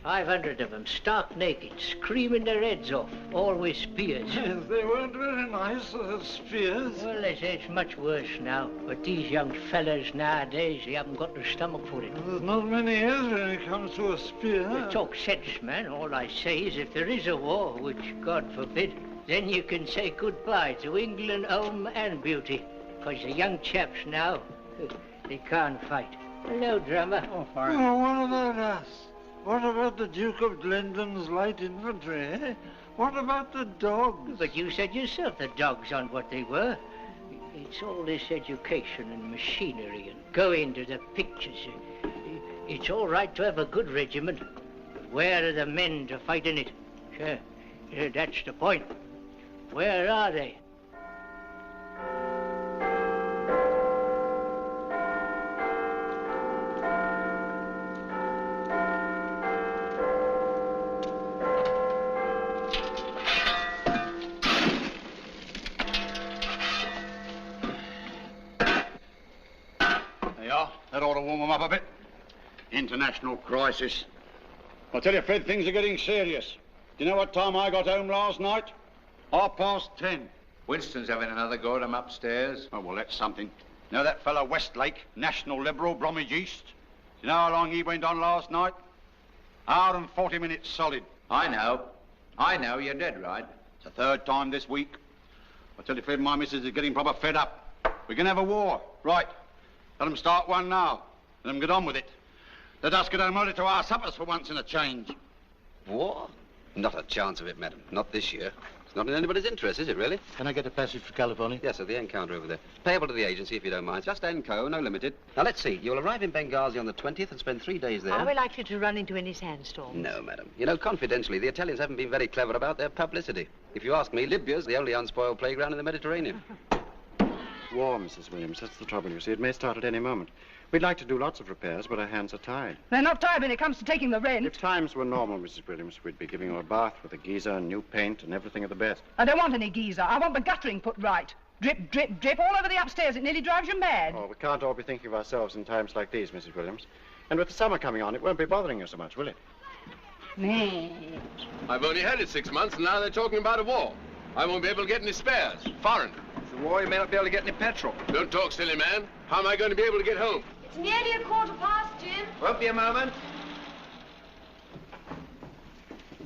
500 of them, stark naked, screaming their heads off, all with spears. Yes, they weren't very nice, spears. Well, they say it's much worse now, but these young fellas nowadays, they haven't got the stomach for it. There's not many is when it comes to a spear. You talk sense, man. All I say is if there is a war, which God forbid, then you can say goodbye to England, home and beauty. Because the young chaps now, they can't fight. Hello, drummer. Oh, fine. Oh, what about us? What about the Duke of Glendon's light infantry, eh? What about the dogs? But you said yourself the dogs aren't what they were. It's all this education and machinery and going to the pictures. It's all right to have a good regiment, but where are the men to fight in it? Sure, that's the point. Where are they? That ought to warm them up a bit. International crisis. I tell you, Fred, things are getting serious. Do you know what time I got home last night? 10:30. Winston's having another go at him upstairs. Oh, well, that's something. You know that fellow Westlake, National Liberal, Bromwich East? Do you know how long he went on last night? 1 hour and 40 minutes solid. I know, you're dead right. It's the 3rd time this week. I tell you, Fred, my missus is getting proper fed up. We're going to have a war. Right. Let them start one now. Let them get on with it. Let us get home early to our suppers for once in a change. War? Not a chance of it, madam. Not this year. It's not in anybody's interest, is it, really? Can I get a passage for California? Yes, at the encounter over there. Payable to the agency, if you don't mind. Just Enco, no limited. Now, let's see. You'll arrive in Benghazi on the 20th and spend 3 days there. Are we likely to run into any sandstorms? No, madam. You know, confidentially, the Italians haven't been very clever about their publicity. If you ask me, Libya's the only unspoiled playground in the Mediterranean. War, Mrs. Williams. That's the trouble, you see. It may start at any moment. We'd like to do lots of repairs, but our hands are tied. They're not tied when it comes to taking the rent. If times were normal, Mrs. Williams, we'd be giving you a bath with a geyser and new paint and everything of the best. I don't want any geyser. I want the guttering put right. Drip, drip, drip all over the upstairs. It nearly drives you mad. Oh, we can't all be thinking of ourselves in times like these, Mrs. Williams. And with the summer coming on, it won't be bothering you so much, will it? I've only had it 6 months, and now they're talking about a war. I won't be able to get any spares. Foreign. It's a war, you may not be able to get any petrol. Don't talk, silly man. How am I going to be able to get home? It's nearly 1/4 Jim. Won't be a moment.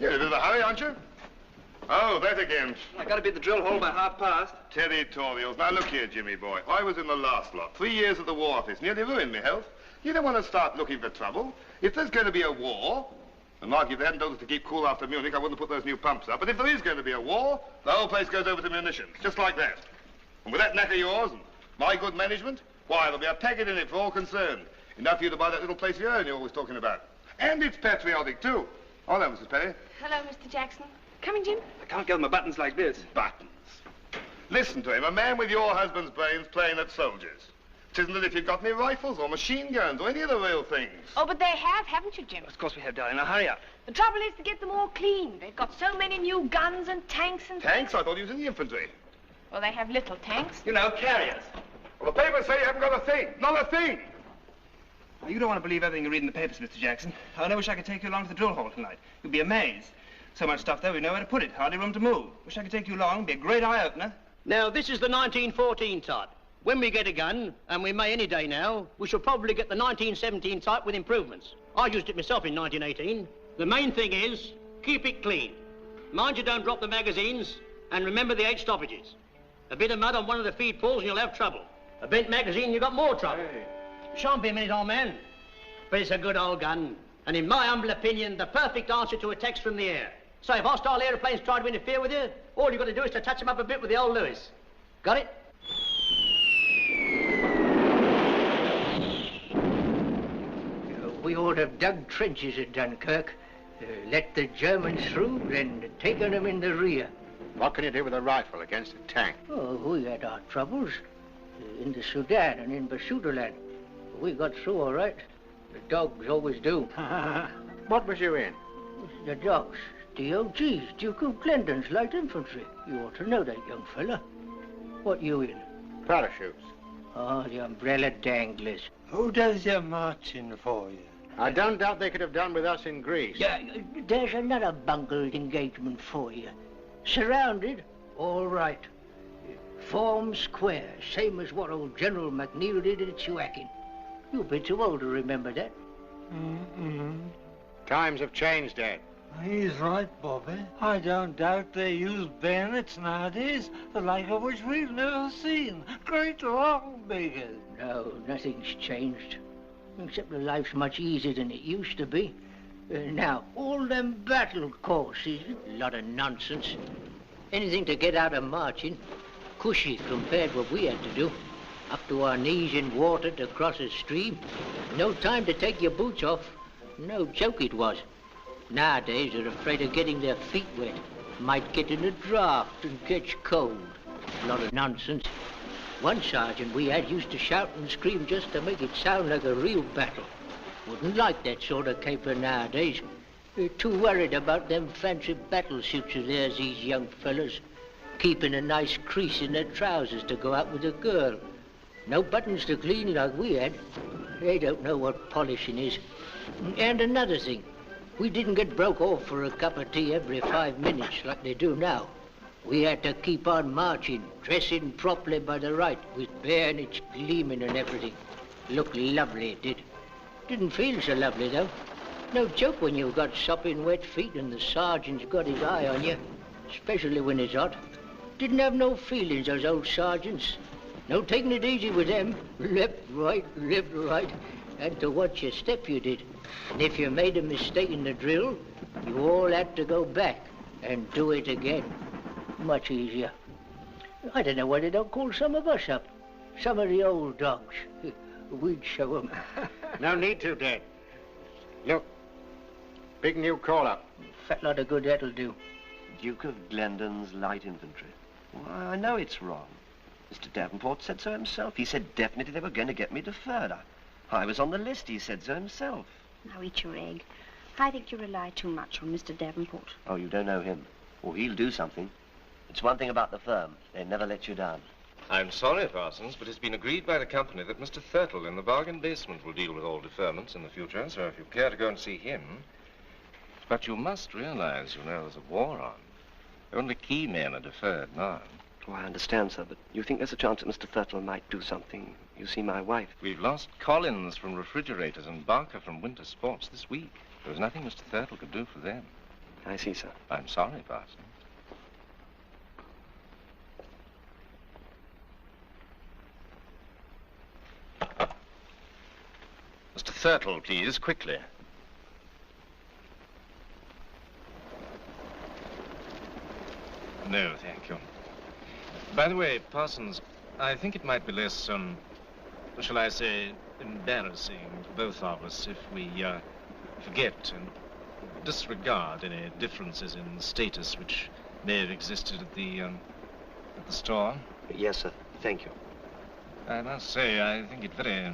You're in a bit of a hurry, aren't you? Oh, that again. I got to be at the drill hole by 1/2. Territorials. Now, look here, Jimmy boy. I was in the last lot. 3 years at the War Office. Nearly ruined me health. You don't want to start looking for trouble. If there's going to be a war, and Mark, if they hadn't told us to keep cool after Munich, I wouldn't have put those new pumps up. But if there is going to be a war, the whole place goes over to munitions. Just like that. And with that knack of yours and my good management, why, there'll be a packet in it for all concerned. Enough for you to buy that little place of your own you're always talking about. And it's patriotic, too. Oh, no, Mrs. Perry. Hello, Mr. Jackson. Coming, Jim? I can't get my buttons like this. Buttons. Listen to him, a man with your husband's brains playing at soldiers. It isn't as if you've got any rifles or machine guns or any of the real things. Oh, but they have, haven't you, Jim? Of course we have, darling. Now, hurry up. The trouble is to get them all clean. They've got so many new guns and tanks and... Tanks? I thought he was in the infantry. Well, they have little tanks. You know, carriers. Well, the papers say you haven't got a thing. Not a thing. Now, you don't want to believe everything you read in the papers, Mr. Jackson. I only wish I could take you along to the drill hole tonight. You'd be amazed. So much stuff there, we know where to put it. Hardly room to move. Wish I could take you along. It'd be a great eye-opener. Now, this is the 1914 type. When we get a gun, and we may any day now, we shall probably get the 1917 type with improvements. I used it myself in 1918. The main thing is, keep it clean. Mind you don't drop the magazines, and remember the 8 stoppages. A bit of mud on one of the feed pulls and you'll have trouble. A bent magazine, you've got more trouble. Hey. Shan't be a minute, old man. But it's a good old gun, and in my humble opinion, the perfect answer to attacks from the air. So if hostile aeroplanes try to interfere with you, all you've got to do is to touch them up a bit with the old Lewis. Got it? We ought to have dug trenches at Dunkirk, let the Germans through, then taken them in the rear. What can you do with a rifle against a tank? Oh, we had our troubles in the Sudan and in Basutoland. We got through all right. The dogs always do. What was you in? The dogs. DOGs, Duke of Glendon's light infantry. You ought to know that, young fella. What you in? Parachutes. Oh, the umbrella danglers. Who does your marching for you? I don't doubt they could have done with us in Greece. Yeah, there's another bungled engagement for you. Surrounded, all right. Form square, same as what old General McNeil did at Suakin. You've been too old to remember that. Times have changed, Dad. He's right, Bobby. I don't doubt they use bayonets nowadays, the like of which we've never seen. Great long beggars. No, nothing's changed. Except that life's much easier than it used to be. Now, all them battle courses, a lot of nonsense. Anything to get out of marching. Cushy compared what we had to do. Up to our knees in water to cross a stream. No time to take your boots off. No joke it was. Nowadays, they're afraid of getting their feet wet. Might get in a draft and catch cold. A lot of nonsense. One sergeant we had used to shout and scream just to make it sound like a real battle. Wouldn't like that sort of caper nowadays. They're too worried about them fancy battle suits of theirs, these young fellas. Keeping a nice crease in their trousers to go out with a girl. No buttons to clean like we had. They don't know what polishing is. And another thing. We didn't get broke off for a cup of tea every 5 minutes like they do now. We had to keep on marching, dressing properly by the right, with bayonets gleaming and everything. Looked lovely, it did. Didn't feel so lovely, though. No joke when you've got sopping wet feet and the sergeant's got his eye on you, especially when it's hot. Didn't have no feelings, those old sergeants. No taking it easy with them. Left, right, and to watch your step you did. And if you made a mistake in the drill, you all had to go back and do it again. Much easier. I don't know why they don't call some of us up. Some of the old dogs. We'd show them. No need to, Dad. Look, big new call-up. Fat lot of good that'll do. Duke of Glendon's light infantry. Why, I know it's wrong. Mr. Davenport said so himself. He said definitely they were going to get me deferred. I was on the list. He said so himself. Now eat your egg. I think you rely too much on Mr. Davenport. Oh, you don't know him. Well, he'll do something. It's one thing about the firm. They never let you down. I'm sorry, Parsons, but it's been agreed by the company that Mr. Thurtle in the bargain basement will deal with all deferments in the future, so if you care to go and see him... But you must realize, you know, there's a war on. Only key men are deferred now. Oh, I understand, sir, but you think there's a chance that Mr. Thurtle might do something? You see, my wife... We've lost Collins from refrigerators and Barker from winter sports this week. There was nothing Mr. Thurtle could do for them. I see, sir. I'm sorry, Parsons. Mr. Thurtle, please, quickly. No, thank you. By the way, Parsons, I think it might be less, shall I say, embarrassing for both of us if we, forget and disregard any differences in status which may have existed at the store. Yes, sir. Thank you. I must say, I think it very,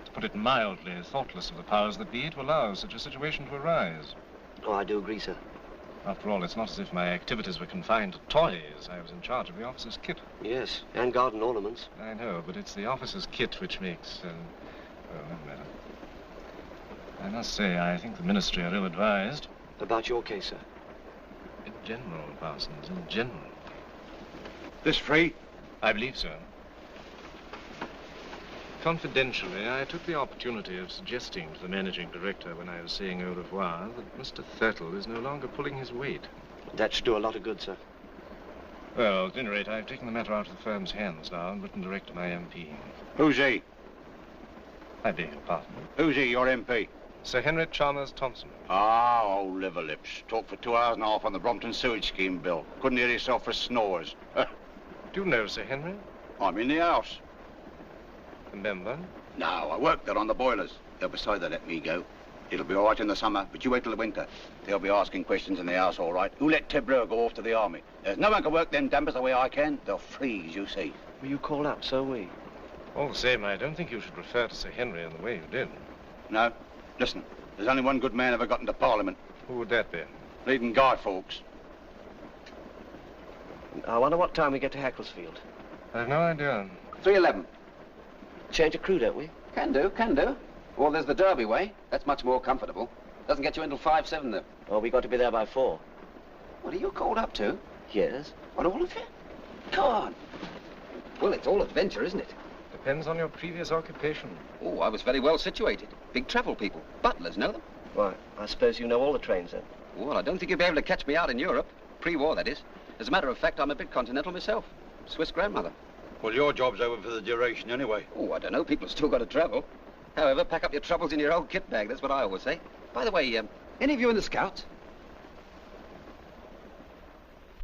to put it mildly, thoughtless of the powers that be to allow such a situation to arise. Oh, I do agree, sir. After all, it's not as if my activities were confined to toys. I was in charge of the officer's kit. Yes, and garden ornaments. I know, but it's the officer's kit which makes, well, no matter. I must say, I think the ministry are ill-advised. About your case, sir? In general, Parsons, in general. This free? I believe so. Confidentially, I took the opportunity of suggesting to the managing director when I was saying au revoir that Mr. Thurtle is no longer pulling his weight. That should do a lot of good, sir. Well, at any rate, I've taken the matter out of the firm's hands now and written direct to my MP. Who's he? I beg your pardon. Who's he, your MP? Sir Henry Chalmers Thompson. Ah, old liver lips. Talked for 2 hours and a half on the Brompton sewage scheme bill. Couldn't hear yourself for snores. Do you know Sir Henry? I'm in the house. A member? No, I work there on the boilers. They'll decide they let me go. It'll be all right in the summer, but you wait till the winter. They'll be asking questions in the house, all right. Who let Ted Brewer go off to the army? There's no one can work them dampers the way I can. They'll freeze, you see. Will you call up? So we. All the same, I don't think you should refer to Sir Henry in the way you did. No. Listen, there's only one good man ever got into Parliament. Who would that be? Leading Guy Fawkes. I wonder what time we get to Hackelsfield. I've no idea. 3:11. Change of crew, don't we? Can do, can do. Or there's the Derby way. That's much more comfortable. Doesn't get you until 5-7, though. Oh, we got to be there by 4. What are you called up to? Yes. What, all of you? Go on. Well, it's all adventure, isn't it? Depends on your previous occupation. Oh, I was very well situated. Big travel people. Butlers, know them? Why, I suppose you know all the trains, then? Well, I don't think you'll be able to catch me out in Europe. Pre-war, that is. As a matter of fact, I'm a bit continental myself. Swiss grandmother. Well, your job's over for the duration anyway. Oh, I don't know. People have still got to travel. However, pack up your troubles in your old kit bag. That's what I always say. By the way, any of you in the Scouts?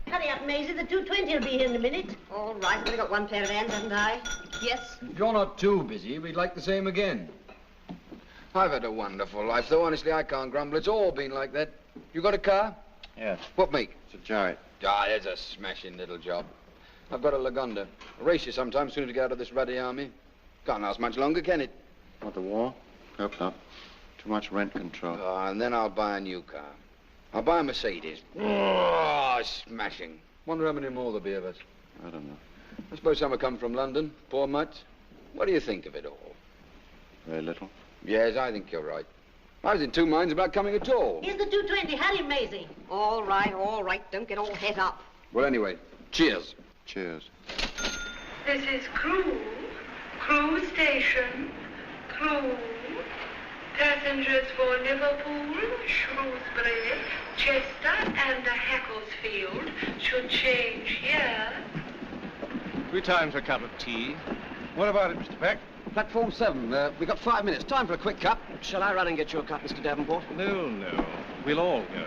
Hurry up, Maisie. The 220 will be here in a minute. All right, I've only got one pair of hands, haven't I? Yes. If you're not too busy, we'd like the same again. I've had a wonderful life, though. Honestly, I can't grumble. It's all been like that. You got a car? Yes. What make? It's a Giant. Ah, there's a smashing little job. I've got a Lagonda. I'll race you sometime sooner to get out of this ruddy army. Can't last much longer, can it? Not the war? Hope not. Too much rent control. Ah, and then I'll buy a new car. I'll buy a Mercedes. Oh, smashing. Wonder how many more there'll be of us. I don't know. I suppose some will come from London. Poor mutts. What do you think of it all? Very little. Yes, I think you're right. I was in two minds about coming at all. Here's the 220. Hurry, Maisie. All right, all right. Don't get all het up. Well, anyway, cheers. Cheers. This is Crewe. Crewe Station. Crewe. Passengers for Liverpool, Shrewsbury, Chester, and Hackelsfield should change here. We time for a cup of tea. What about it, Mr. Beck? Platform 7. We've got 5 minutes. Time for a quick cup. Shall I run and get you a cup, Mr. Davenport? No, no. We'll all go.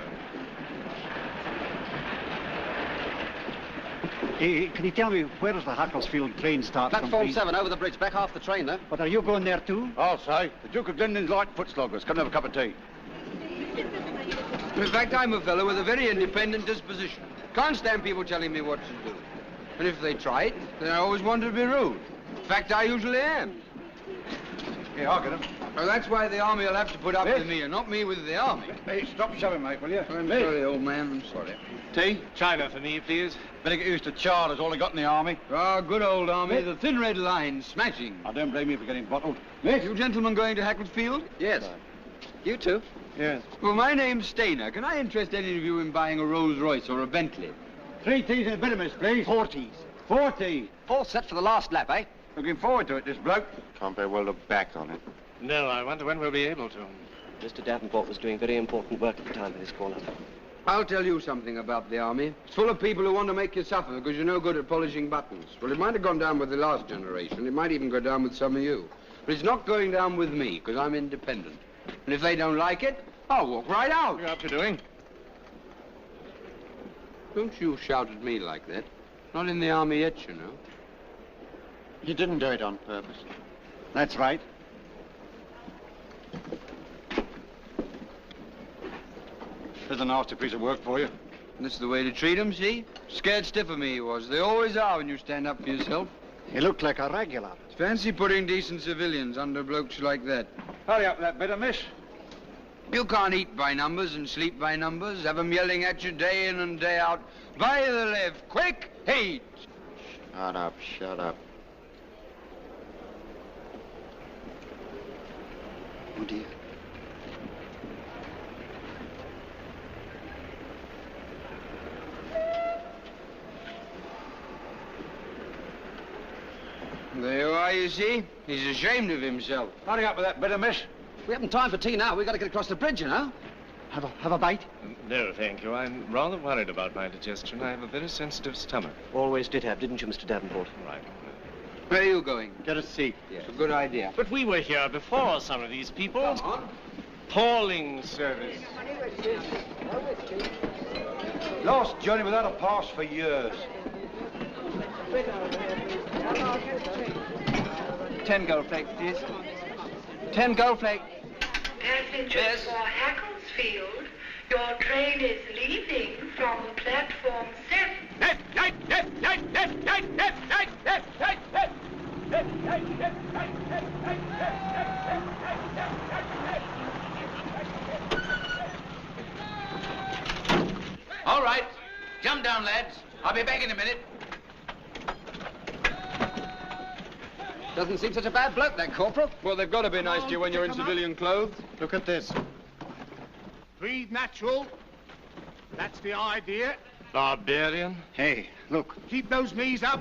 Can you tell me where does the Hackelsfield train start from, Platform please? 7, over the bridge, back half the train, though. But are you going there too? I'll say. The Duke of Glenden's light foot sloggers. Come and have a cup of tea. In fact, I'm a fellow with a very independent disposition. Can't stand people telling me what to do. And if they try it, then I always want to be rude. In fact, I usually am. Yeah, I'll get him. Well, that's why the army will have to put up with me and not me with the army. Hey, stop shoving, mate, will you? I'm sorry, old man. I'm sorry. Tea? China for me, please. Better get used to charters, all they got in the army. Ah, good old army. The thin red line, smashing. I don't blame you for getting bottled. You gentlemen going to Hackelsfield? Yes. You too? Yes. Well, my name's Stainer. Can I interest any of you in buying a Rolls-Royce or a Bentley? 3 teas and a bit of miss, please. 4 teas. 4 teas. All set for the last lap, eh? Looking forward to it, this bloke. Can't very well look back on it. No, I wonder when we'll be able to. Mr. Davenport was doing very important work at the time of his call-up. I'll tell you something about the army. It's full of people who want to make you suffer because you're no good at polishing buttons. Well, it might have gone down with the last generation. It might even go down with some of you. But it's not going down with me because I'm independent. And if they don't like it, I'll walk right out. What are you up to doing? Don't you shout at me like that. Not in the army yet, you know. You didn't do it on purpose. That's right. There's a nasty piece of work for you. And that's the way to treat 'em, see? Scared stiff of me he was. They always are when you stand up for yourself. He looked like a regular. Fancy putting decent civilians under blokes like that. Hurry up with that bit of miss. You can't eat by numbers and sleep by numbers. Have 'em yelling at you day in and day out. By the left, quick, heat. Shut up, shut up. Oh, dear. There you are, you see. He's ashamed of himself. Hurry up with that bit of miss. We haven't time for tea now. We've got to get across the bridge, you know. Have a bite? No, thank you. I'm rather worried about my digestion. I have a very sensitive stomach. Always did have, didn't you, Mr. Davenport? Right. Where are you going? Get a seat. It's a good idea. But we were here before some of these people. Come on. Polling service. Last journey without a pass for years. 10 gold flakes, please. 10 gold flakes. Passengers for Hackelsfield, your train is leaving from platform 7. All right. Jump down, lads. I'll be back in a minute. Doesn't seem such a bad bloke, that corporal. Well, they've got to be nice to you when you're in civilian clothes. Look at this. Breathe natural. That's the idea. Barbarian? Hey, look. Keep those knees up.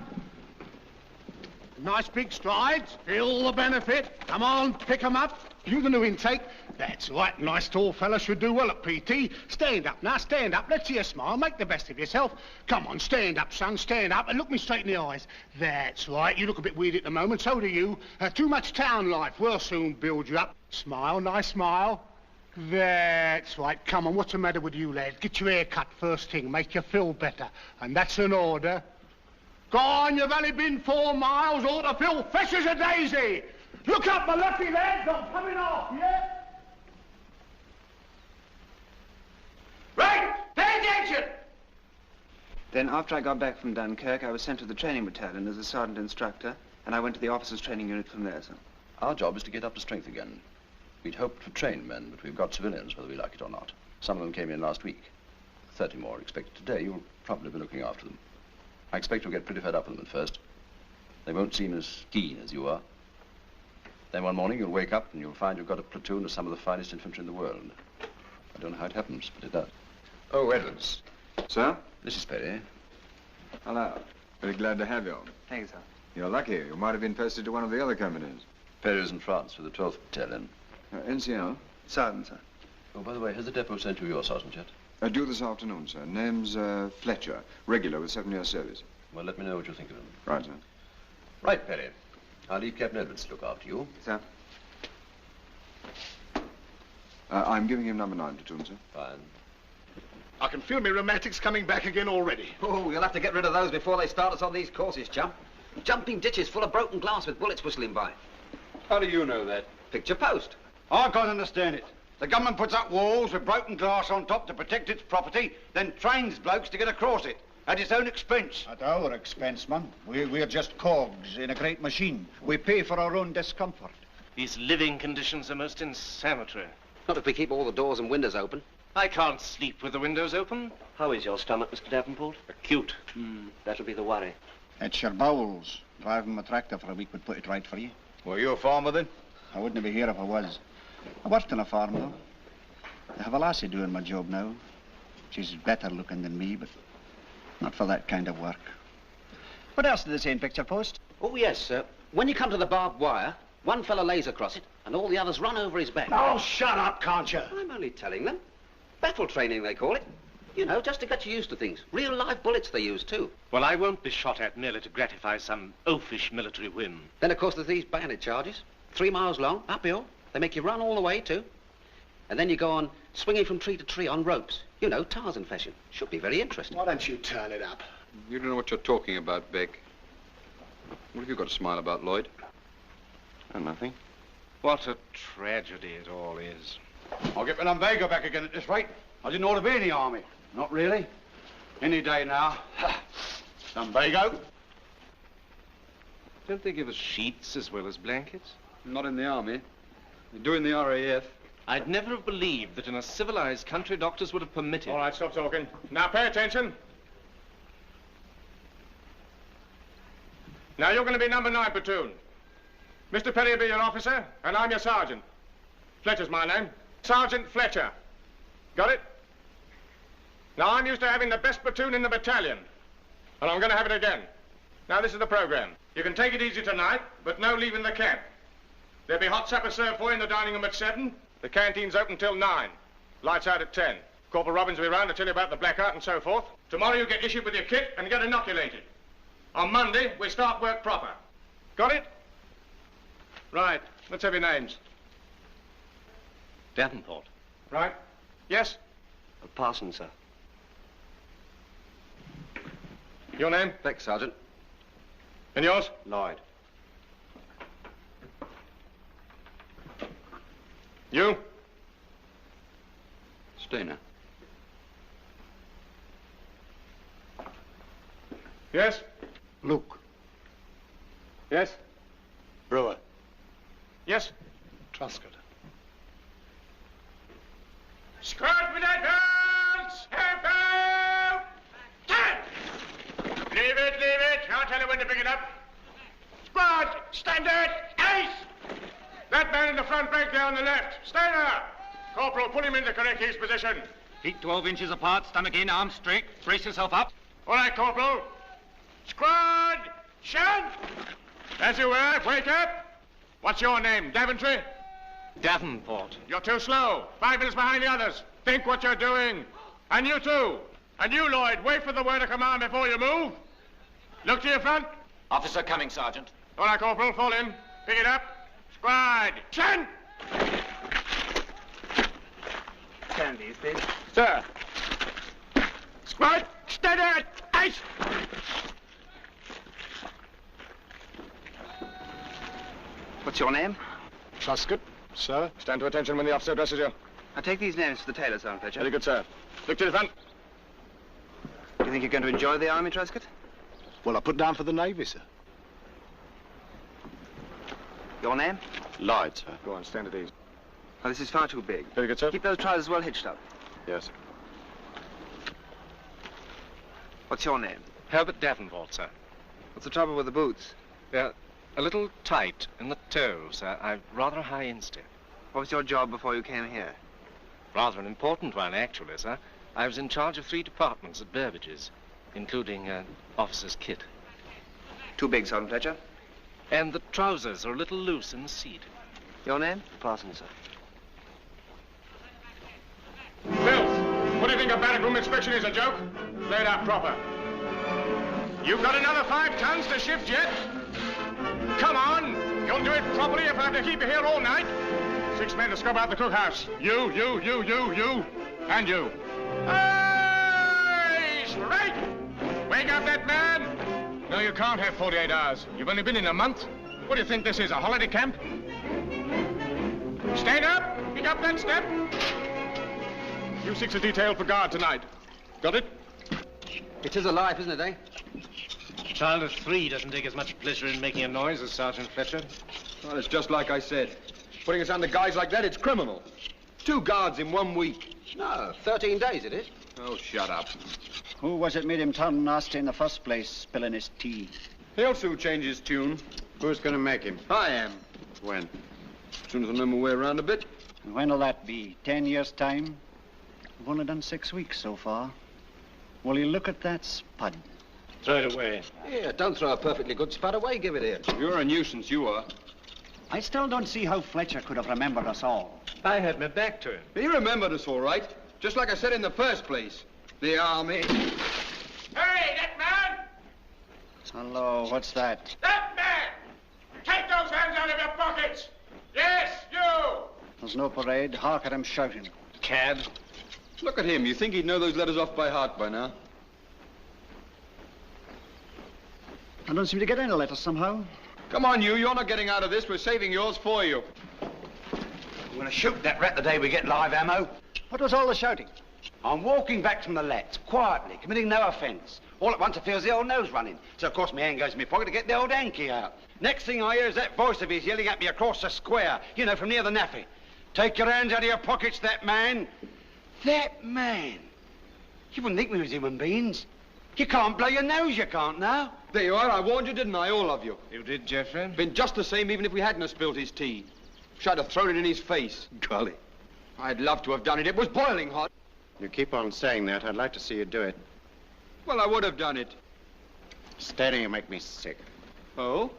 Nice big strides. Feel the benefit. Come on, pick 'em up. You the new intake. That's right. Nice tall fella should do well at PT. Stand up now, stand up. Let's see you smile. Make the best of yourself. Come on, stand up, son, stand up. And look me straight in the eyes. That's right. You look a bit weird at the moment, so do you. Too much town life. We'll soon build you up. Smile, nice smile. That's right. Come on, what's the matter with you, lad? Get your hair cut first thing. Make you feel better. And that's an order. Go on, you've only been 4 miles. Ought to feel fresh as a daisy. Look up, my lucky lads. I'm coming off, yeah? Right! Pay attention! Then, after I got back from Dunkirk, I was sent to the training battalion as a sergeant instructor, and I went to the officers' training unit from there, sir. Our job is to get up to strength again. We'd hoped for trained men, but we've got civilians, whether we like it or not. Some of them came in last week. 30 more are expected today. You'll probably be looking after them. I expect you'll get pretty fed up with them at first. They won't seem as keen as you are. Then one morning you'll wake up and you'll find you've got a platoon of some of the finest infantry in the world. I don't know how it happens, but it does. Oh, Edwards. Sir? This is Perry. Hello. Very glad to have you. Thank you, sir. You're lucky. You might have been posted to one of the other companies. Perry's in France for the 12th Battalion. NCO? Sergeant, sir. Oh, by the way, has the depot sent you your sergeant yet? Due this afternoon, sir. Name's Fletcher. Regular with 7 years service. Well, let me know what you think of him. Right, sir. Right, Perry. I'll leave Captain Edwards to look after you. Sir. I'm giving him number 9 platoon, sir. Fine. I can feel my rheumatics coming back again already. Oh, you'll have to get rid of those before they start us on these courses, chum. Jumping ditches full of broken glass with bullets whistling by. How do you know that? Picture post. I can't understand it. The government puts up walls with broken glass on top to protect its property, then trains blokes to get across it at its own expense. At our expense, man. We're just cogs in a great machine. We pay for our own discomfort. These living conditions are most insanitary. Not if we keep all the doors and windows open. I can't sleep with the windows open. How is your stomach, Mr. Davenport? Acute. That'll be the worry. It's your bowels. Driving a tractor for a week would put it right for you. Were you a farmer then? I wouldn't be here if I was. I worked on a farm, though. I have a lassie doing my job now. She's better looking than me, but not for that kind of work. What else did they say in picture post? Oh, yes, sir. When you come to the barbed wire, one fella lays across it, and all the others run over his back. Oh, shut up, can't you? I'm only telling them. Battle training, they call it. You know, just to get you used to things. Real live bullets they use, too. Well, I won't be shot at merely to gratify some oafish military whim. Then, of course, there's these bayonet charges. 3 miles long, uphill. They make you run all the way, too. And then you go on swinging from tree to tree on ropes. You know, Tarzan fashion. Should be very interesting. Why don't you turn it up? You don't know what you're talking about, Beck. What have you got to smile about, Lloyd? Oh, nothing. What a tragedy it all is. I'll get my lumbago back again at this rate. I didn't ought to be in the army. Not really. Any day now. Lumbago. Don't they give us sheets as well as blankets? Not in the army. They do in the RAF. I'd never have believed that in a civilized country doctors would have permitted. All right, stop talking. Now pay attention. Now you're going to be number 9 platoon. Mr. Perry will be your officer, and I'm your sergeant. Fletcher's my name. Sergeant Fletcher. Got it? Now I'm used to having the best platoon in the battalion, and I'm going to have it again. Now this is the program. You can take it easy tonight, but no leaving the camp. There'll be hot supper served for you in the dining room at 7. The canteen's open till 9. Lights out at 10. Corporal Robbins will be round to tell you about the blackout and so forth. Tomorrow you get issued with your kit and get inoculated. On Monday, we start work proper. Got it? Right. Let's have your names. Davenport. Right. Yes? Parsons, sir. Your name? Beck, Sergeant. And yours? Lloyd. You? Stainer. Yes? Luke. Yes? Brewer. Yes? Truscott. Squad with advance! Half! Turn! Leave it, leave it. I'll tell you when to pick it up. Squad! Standard! Ace! That man in the front rank there on the left. Stay there! Corporal, put him in the correct his position. Feet 12 inches apart, stomach in, arms straight. Brace yourself up. All right, Corporal. Squad! Shunt! As you were, wake up. What's your name, Daventry? Davenport. You're too slow. 5 minutes behind the others. Think what you're doing. And you too. And you, Lloyd, wait for the word of command before you move. Look to your front. Officer coming, Sergeant. All right, Corporal, fall in. Pick it up. Squad! Shunt! Stanley, is this? Sir. Squad! Steady! Ice! What's your name? Truscott, sir. Stand to attention when the officer addresses you. I'll take these names to the tailor, Sergeant Fletcher. Very good, sir. Look to the front. You think you're going to enjoy the army, Truscott? Well, I put down for the Navy, sir. Your name? Lloyd, sir. Go on, stand at ease. Oh, this is far too big. Very good, sir. Keep those trousers well hitched up. Yes, sir. What's your name? Herbert Davenport, sir. What's the trouble with the boots? They're a little tight in the toe, sir. I've rather a high instep. What was your job before you came here? Rather an important one, actually, sir. I was in charge of 3 departments at Burbage's, including officer's kit. Too big, Sergeant Fletcher. And the trousers are a little loose in the seat. Your name? Parsons, sir. Bill, what do you think a barrack room inspection is, a joke? Lay it out proper. You've got another 5 tons to shift yet? Come on! You'll do it properly if I have to keep you here all night. 6 men to scrub out the cookhouse. You, and you. Hey, straight! Wake up that man! No, you can't have 48 hours. You've only been in a month. What do you think this is, a holiday camp? Stand up! Pick up that step! You 6 are detailed for guard tonight. Got it? It is a life, isn't it, eh? A child of 3 doesn't take as much pleasure in making a noise as Sergeant Fletcher. Well, it's just like I said. Putting us under guys like that, it's criminal. 2 guards in 1 week. No, 13 days it is. Oh, shut up. Who was it made him turn nasty in the first place, spilling his tea? He'll soon change his tune. Who's going to make him? I am. When? As soon as I know my way around a bit. And when'll that be? 10 years' time? We've only done 6 weeks so far. Will you look at that spud? Throw it away. Yeah, don't throw a perfectly good spud away. Give it here. You're a nuisance, you are. I still don't see how Fletcher could have remembered us all. I had my back to him. He remembered us all right. Just like I said in the first place. The army. Hey, that man! Hello, what's that? That man! Take those hands out of your pockets! Yes, you! There's no parade. Hark at him shouting. Cad. Look at him. You think he'd know those letters off by heart by now? I don't seem to get any letters somehow. Come on, you. You're not getting out of this. We're saving yours for you. I'm going to shoot that rat the day we get live ammo. What was all the shouting? I'm walking back from the lats, quietly, committing no offence. All at once I feels the old nose running. So, of course, my hand goes in my pocket to get the old hanky out. Next thing I hear is that voice of his yelling at me across the square, you know, from near the naffy. Take your hands out of your pockets, that man. That man. You wouldn't think we was human beings. You can't blow your nose, you can't now. There you are. I warned you, didn't I, all of you? You did, Geoffrey? Been just the same even if we hadn't have spilled his tea. Should have thrown it in his face. Golly. I'd love to have done it. It was boiling hot. You keep on saying that. I'd like to see you do it. Well, I would have done it. Steady, you make me sick. Oh?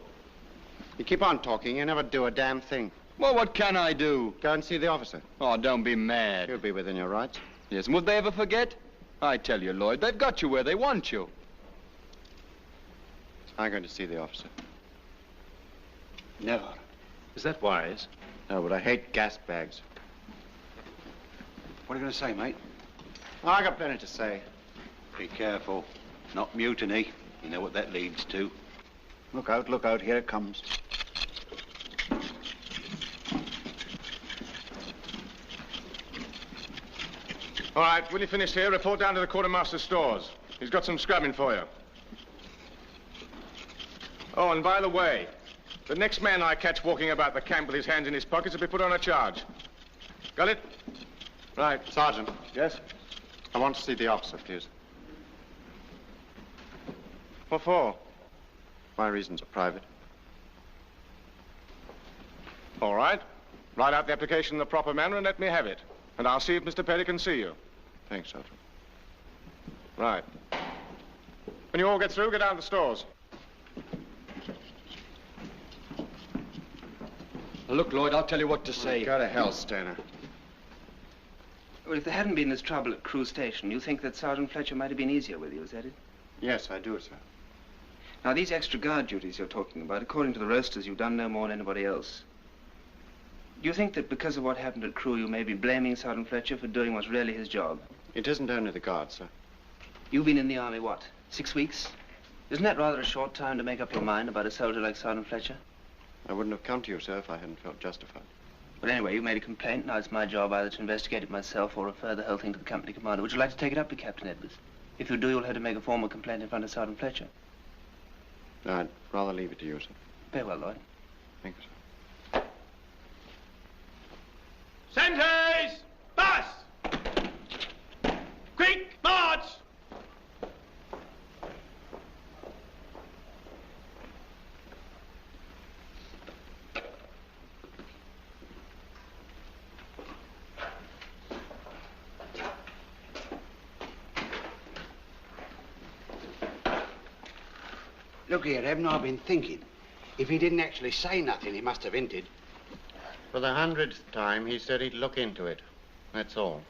You keep on talking, you never do a damn thing. Well, what can I do? Go and see the officer. Oh, don't be mad. You'll be within your rights. Yes, and would they ever forget? I tell you, Lloyd, they've got you where they want you. I'm going to see the officer. Never. Is that wise? No, but I hate gas bags. What are you going to say, mate? I got plenty to say. Be careful. Not mutiny. You know what that leads to. Look out, here it comes. All right, when you finish here, report down to the quartermaster's stores. He's got some scrubbing for you. Oh, and by the way, the next man I catch walking about the camp with his hands in his pockets will be put on a charge. Got it? Right. Sergeant. Yes? I want to see the officer, please. What for? My reasons are private. All right. Write out the application in the proper manner and let me have it. And I'll see if Mr. Perry can see you. Thanks, Sergeant. Right. When you all get through, get down to the stores. Look, Lloyd, I'll tell you what to say. Go to hell, Stainer. Well, if there hadn't been this trouble at Crewe Station, you think that Sergeant Fletcher might have been easier with you, is that it? Yes, I do, sir. Now, these extra guard duties you're talking about, according to the rosters, you've done no more than anybody else. Do you think that because of what happened at Crewe, you may be blaming Sergeant Fletcher for doing what's really his job? It isn't only the guards, sir. You've been in the army, what, 6 weeks? Isn't that rather a short time to make up your mind about a soldier like Sergeant Fletcher? I wouldn't have come to you, sir, if I hadn't felt justified. Well, anyway, you made a complaint. Now it's my job either to investigate it myself or refer the whole thing to the company commander. Would you like to take it up with Captain Edwards? If you do, you'll have to make a formal complaint in front of Sergeant Fletcher. No, I'd rather leave it to you, sir. Very well, Lloyd. Thank you, sir. Sentries! Bus! Quick, march! Look here, Evan, I've been thinking. If he didn't actually say nothing, he must have hinted. For the 100th time, he said he'd look into it. That's all.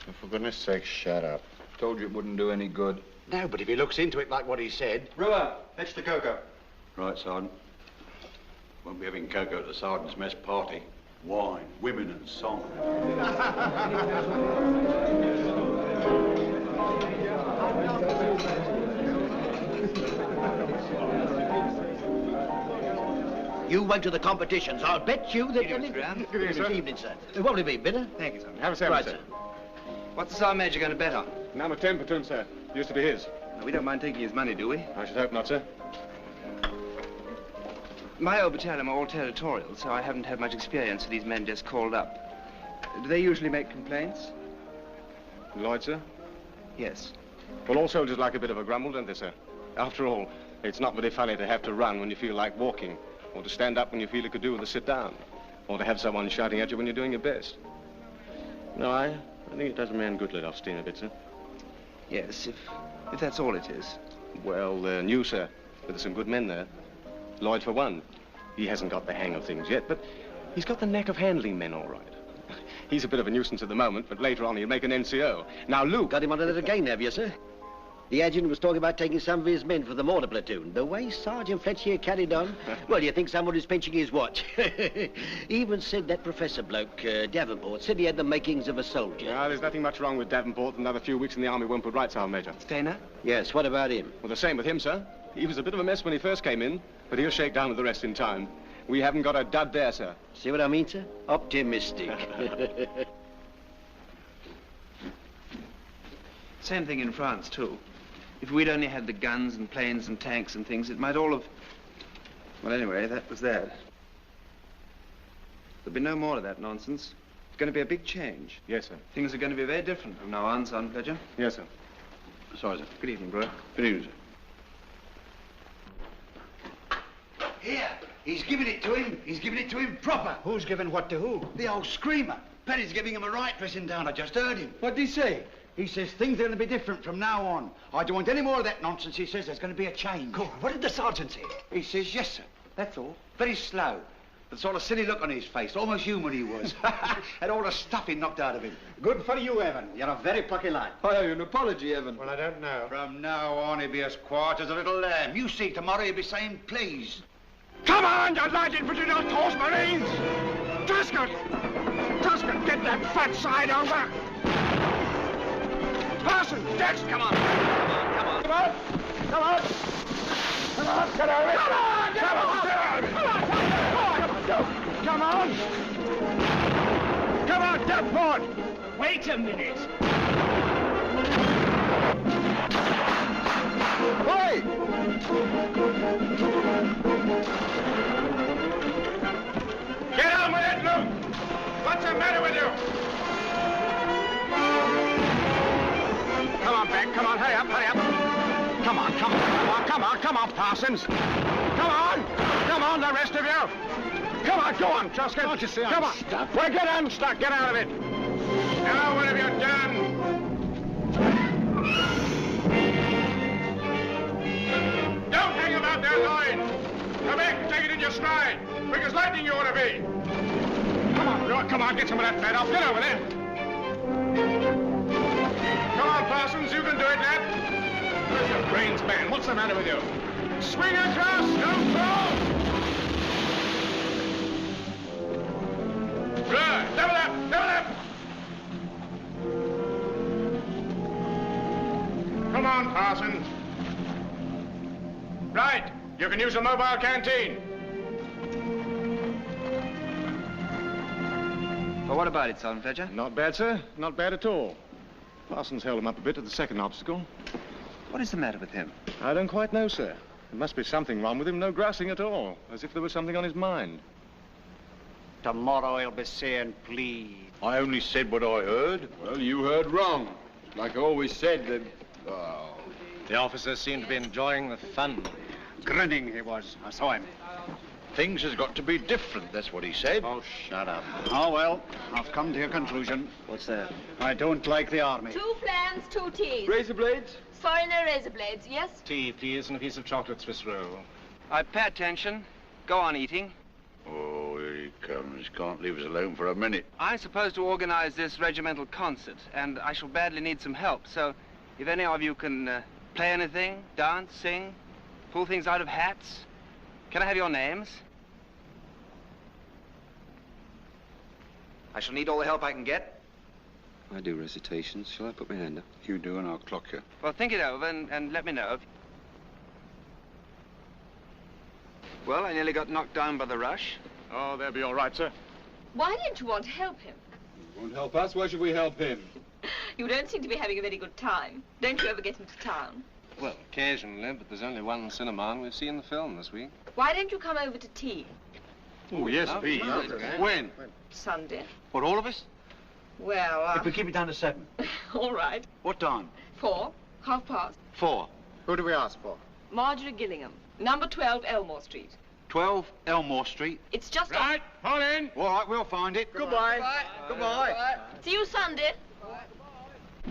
So for goodness sake, shut up. Told you it wouldn't do any good. No, but if he looks into it like what he said... Brewer, fetch the cocoa. Right, Sergeant. Won't be having cocoa at the sergeant's mess party. Wine, women and song. You went to the competitions. I'll bet you that... Good evening, sir. What will it be, bitter? Thank you, sir. Have a seven, Right, sir. sir. What's the sergeant major going to bet on? Number 10 platoon, sir. Used to be his. No, we don't mind taking his money, do we? I should hope not, sir. My old battalion are all territorial, so I haven't had much experience with these men just called up. Do they usually make complaints? Lloyd, sir? Yes. Well, all soldiers like a bit of a grumble, don't they, sir? After all, it's not very funny to have to run when you feel like walking, or to stand up when you feel you could do with a sit down, or to have someone shouting at you when you're doing your best. No, I think it does a man good let off steam a bit, sir. Yes, if that's all it is. Well, they're new, sir. But there's some good men there. Lloyd, for one. He hasn't got the hang of things yet, but he's got the knack of handling men all right. He's a bit of a nuisance at the moment, but later on he'll make an NCO. Now, Luke... Got him on a little game, have you, sir? The adjutant was talking about taking some of his men for the mortar platoon. The way Sergeant Fletcher carried on, well, you think someone is pinching his watch. He even said that professor bloke, Davenport, said he had the makings of a soldier. Yeah, there's nothing much wrong with Davenport. Another few weeks in the army won't put right, Sergeant Major. Stainer? Yes, what about him? Well, the same with him, sir. He was a bit of a mess when he first came in, but he'll shake down with the rest in time. We haven't got a dud there, sir. See what I mean, sir? Optimistic. Same thing in France, too. If we'd only had the guns and planes and tanks and things, it might all have... Well, anyway, that was that. There'll be no more of that nonsense. It's going to be a big change. Yes, sir. Things are going to be very different from now on, Sergeant Fletcher. Yes, sir. Sorry, sir. Good evening, Brewer. Good evening, sir. Here, he's giving it to him. He's giving it to him proper. Who's giving what to who? The old screamer. Perry's giving him a right pressing down. I just heard him. What did he say? He says things are going to be different from now on. I don't want any more of that nonsense. He says there's going to be a change. Go on, what did the sergeant say? He says, yes, sir. That's all. Very slow. The sort of silly look on his face. Almost human he was. Had all the stuffing knocked out of him. Good for you, Evan. You're a very plucky lad. I owe you an apology, Evan. Well, I don't know. From now on, he'll be as quiet as a little lamb. You see, tomorrow he'll be saying, please. Come on, you light infantry and horse marines! Truscott! Truscott, get that fat side over! Parsons, Dex, come on! Come on! Come on! Come on! Come on! Get over it! Come on! Come on! Come on! Come on, Davenport! Wait a minute! Wait! Get on with it, Luke! What's the matter with you? Come on, Beck, come on, hurry up, hurry up. Come on, Parsons. Come on, the rest of you. Come on, go on, Truscott. Can't you see I'm stuck? Well, get unstuck. Get out of it. Now, what have you done? Don't hang about there, Lloyd. Come back, take it in your stride. Quick as lightning you ought to be. Come on, get some of that fat off. Get over there. Come on, Parsons, you can do it, lad. Where's your brains, man? What's the matter with you? Swing across, don't fall. Good. Double up, double up. Come on, Parsons. Right, you can use a mobile canteen. Well, what about it, Sergeant Fletcher? Not bad, sir. Not bad at all. Parsons held him up a bit at the second obstacle. What is the matter with him? I don't quite know, sir. There must be something wrong with him. No grassing at all. As if there was something on his mind. Tomorrow he'll be saying, please. I only said what I heard. Well, you heard wrong. Like I always said, that... Oh. The officer seemed to be enjoying the fun. Grinning he was. I saw him. Things has got to be different, that's what he said. Oh, shut up. Oh, well, I've come to a conclusion. What's that? I don't like the army. 2 flans, 2 teas. Razor blades? Sorry, no razor blades, yes? Tea, please, and a piece of chocolate Swiss roll. I pay attention. Go on eating. Oh, here he comes. Can't leave us alone for a minute. I'm supposed to organize this regimental concert, and I shall badly need some help. So, if any of you can play anything, dance, sing, pull things out of hats, can I have your names? I shall need all the help I can get. I do recitations. Shall I put my hand up? You do, and I'll clock you. Well, think it over and let me know. Well, I nearly got knocked down by the rush. Oh, they'll be all right, sir. Why don't you want to help him? You won't help us. Why should we help him? You don't seem to be having a very good time. Don't you ever get into town? Well, occasionally, but there's only one cinema and we've seen the film this week. Why don't you come over to tea? Oh, yes, please. When? Sunday. What, all of us? Well, If we keep it down to 7. all right. What time? 4, 4:30. 4. Who do we ask for? Marjorie Gillingham, number 12 Elmore Street. 12 Elmore Street. It's just Right, hold in. All right, we'll find it. Goodbye. Goodbye. See you Sunday.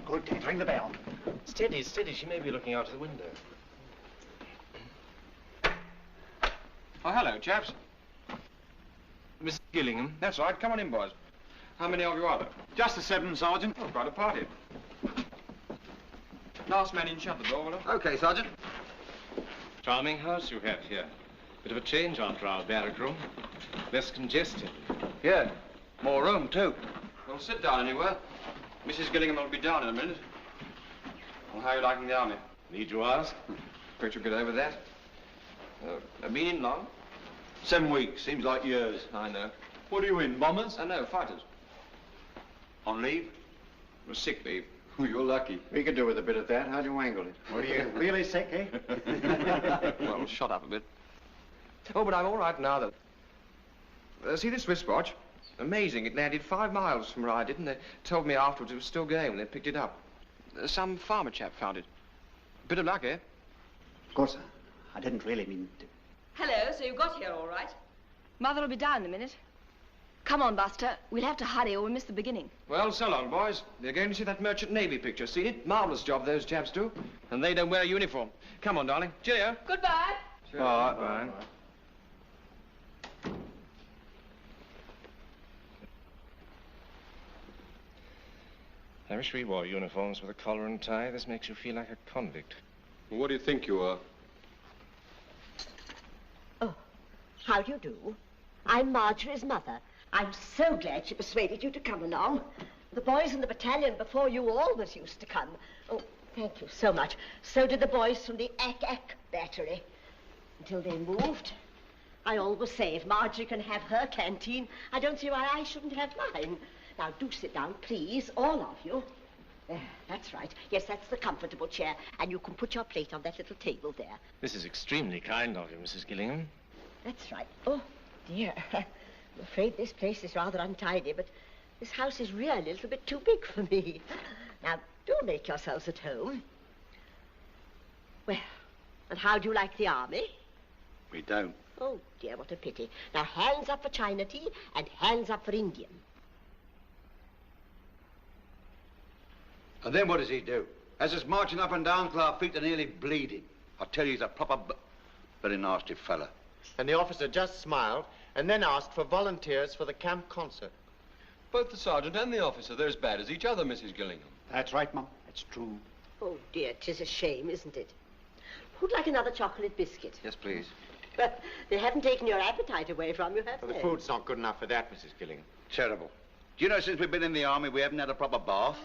Good, Dad. Ring the bell. Steady, steady. She may be looking out of the window. Oh, hello, chaps. Mrs. Gillingham. That's right. Come on in, boys. How many of you are there? Just the 7, Sergeant. Oh, quite a party. Last man in, shut the door, will you? Okay, Sergeant. Charming house you have here. Bit of a change after our barrack room. Less congested. Yeah. More room, too. Well, sit down anywhere. Mrs. Gillingham will be down in a minute. Well, how are you liking the army? Need you ask? Afraid you'll get over that. Been in long? 7 weeks. Seems like years. I know. What are you in, bombers? No, fighters. On leave? It was sick leave. You're lucky. We could do with a bit of that. How'd you wangle it? What are you, really sick, eh? Well, shut up a bit. Oh, but I'm all right now, though. See this wristwatch? Amazing. It landed 5 miles from where I did, and they told me afterwards it was still going when they picked it up. Some farmer chap found it. Bit of luck, eh? Of course, I didn't really mean to. Hello, so you got here all right. Mother will be down in a minute. Come on, Buster. We'll have to hurry or we'll miss the beginning. Well, so long, boys. They're going to see that Merchant Navy picture. Seen it? Marvellous job those chaps do. And they don't wear a uniform. Come on, darling. Cheerio. Goodbye. All right, bye. I wish we wore uniforms with a collar and tie. This makes you feel like a convict. Well, what do you think you are? Oh, how do you do? I'm Marjorie's mother. I'm so glad she persuaded you to come along. The boys in the battalion before you always used to come. Oh, thank you so much. So did the boys from the Ek battery. Until they moved. I always say if Marjorie can have her canteen, I don't see why I shouldn't have mine. Now, do sit down, please, all of you. There, that's right. Yes, that's the comfortable chair. And you can put your plate on that little table there. This is extremely kind of you, Mrs. Gillingham. That's right. Oh, dear. I'm afraid this place is rather untidy, but this house is really a little bit too big for me. Now, do make yourselves at home. Well, and how do you like the army? We don't. Oh, dear, what a pity. Now, hands up for China tea and hands up for Indian. And then what does he do? Has us marching up and down till our feet are nearly bleeding. I tell you, he's a proper very nasty fella. And the officer just smiled and then asked for volunteers for the camp concert. Both the sergeant and the officer, they're as bad as each other, Mrs. Gillingham. That's right, Mum. It's true. Oh, dear, 'tis a shame, isn't it? Who'd like another chocolate biscuit? Yes, please. But they haven't taken your appetite away from you, have Well, the they? food's not good enough for that, Mrs. Gillingham. Terrible. Do you know, since we've been in the army, we haven't had a proper bath?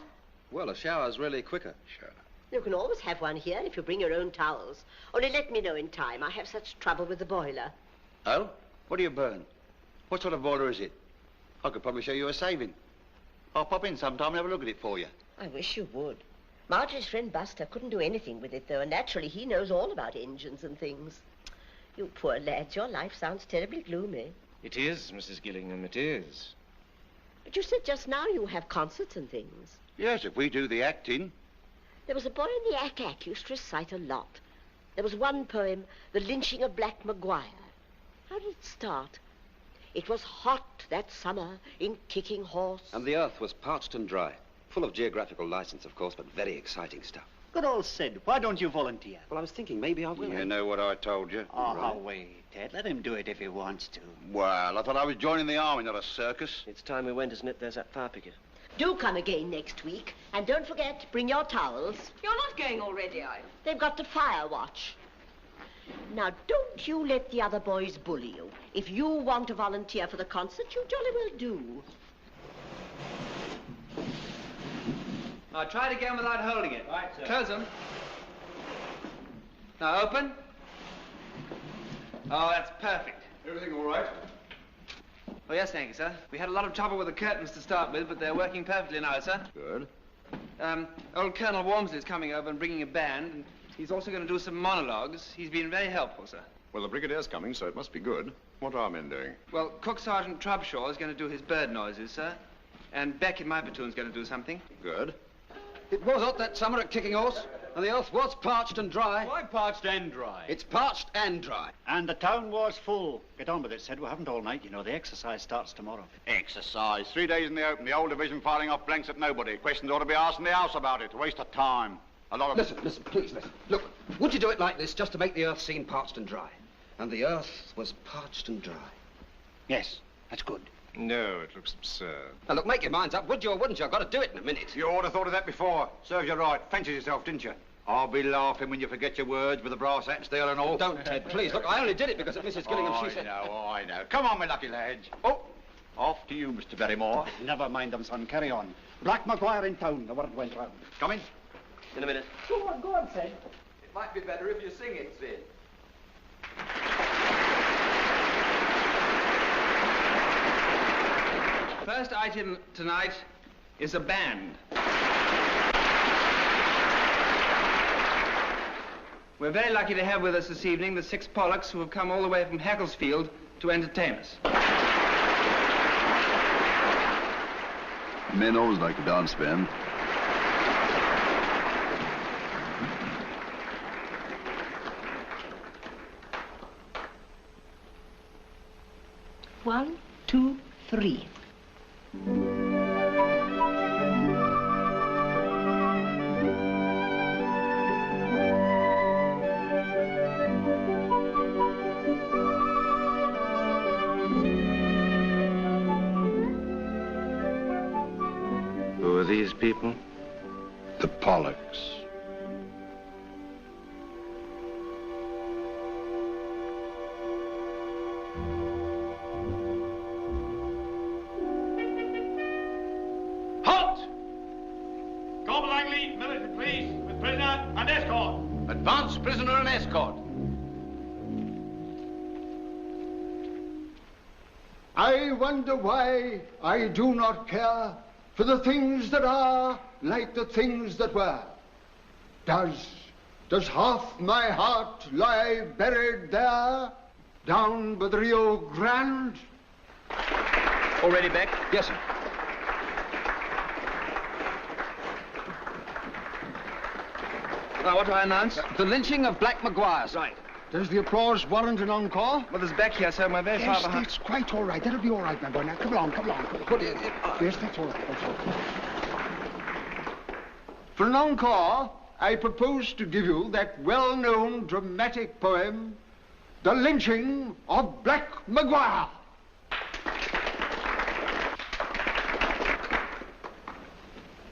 Well, a shower's really quicker. Sure. You can always have one here if you bring your own towels. Only let me know in time. I have such trouble with the boiler. Oh? What do you burn? What sort of boiler is it? I could probably show you a saving. I'll pop in sometime and have a look at it for you. I wish you would. Marjorie's friend Buster couldn't do anything with it, though, and naturally he knows all about engines and things. You poor lads, your life sounds terribly gloomy. It is, Mrs. Gillingham, it is. But you said just now you have concerts and things. Yes, if we do the acting. There was a boy in the Ack used to recite a lot. There was one poem, The Lynching of Black Maguire. How did it start? It was hot that summer in Kicking Horse. And the earth was parched and dry. Full of geographical license, of course, but very exciting stuff. Good old Sid, why don't you volunteer? Well, I was thinking maybe I will. You know what I told you? Oh, wait, Ted. Let him do it if he wants to. Well, I thought I was joining the army, not a circus. It's time we went, isn't it? There's that fire picket. Do come again next week. And don't forget, bring your towels. You're not going already, are you? They've got to fire watch. Now, don't you let the other boys bully you. If you want to volunteer for the concert, you jolly well do. Now, try it again without holding it. Right, sir. Close them. Now, open. Oh, that's perfect. Everything all right? Oh, yes, thank you, sir. We had a lot of trouble with the curtains to start with, but they're working perfectly now, sir. Good. Old Colonel Walmsley's coming over and bringing a band, and he's also going to do some monologues. He's been very helpful, sir. Well, the brigadier's coming, so it must be good. What are our men doing? Well, Cook Sergeant Trubshaw is going to do his bird noises, sir. And Beck in my platoon's going to do something. Good. It was hot that summer at Kicking Horse, and the earth was parched and dry. Why parched and dry? It's parched and dry. And the town was full. Get on with it, Sid. We haven't all night, you know. The exercise starts tomorrow. Exercise. 3 days in the open. The whole division firing off blanks at nobody. Questions ought to be asked in the house about it. A waste of time. A lot of... Listen, please, listen. Look, would you do it like this just to make the earth seem parched and dry? And the earth was parched and dry. Yes, that's good. No, it looks absurd. Now, look, make your minds up, would you or wouldn't you? I've got to do it in a minute. You ought to have thought of that before. Serves you right. Fancied yourself, didn't you? I'll be laughing when you forget your words with the brass hat steel and all. Don't, Ted, please. Look, I only did it because of Mrs. Gillingham. She said... I know. Come on, my lucky lads. Oh, off to you, Mr. Barrymore. Never mind them, son. Carry on. Black Maguire in town. The word went round. Come in. In a minute. Go on, Sid. It might be better if you sing it, Sid. First item tonight is a band. We're very lucky to have with us this evening the 6 Pollocks who have come all the way from Hackelsfield to entertain us. Men always like a dance band. One, two, three. Who are these people? The Pollocks. Advance prisoner and escort. I wonder why I do not care for the things that are like the things that were. Does half my heart lie buried there, down by the Rio Grande? All ready, Beck? Yes, sir. Now, what do I announce? The lynching of Black Maguires. Right. Does the applause warrant an encore? Well, there's Beck here, so my very far Yes, behind. that's quite all right. That'll be all right, my boy. Now, come along, come along. Yes, that's all right. That's all right. For an encore, I propose to give you that well-known dramatic poem, The Lynching of Black Maguire.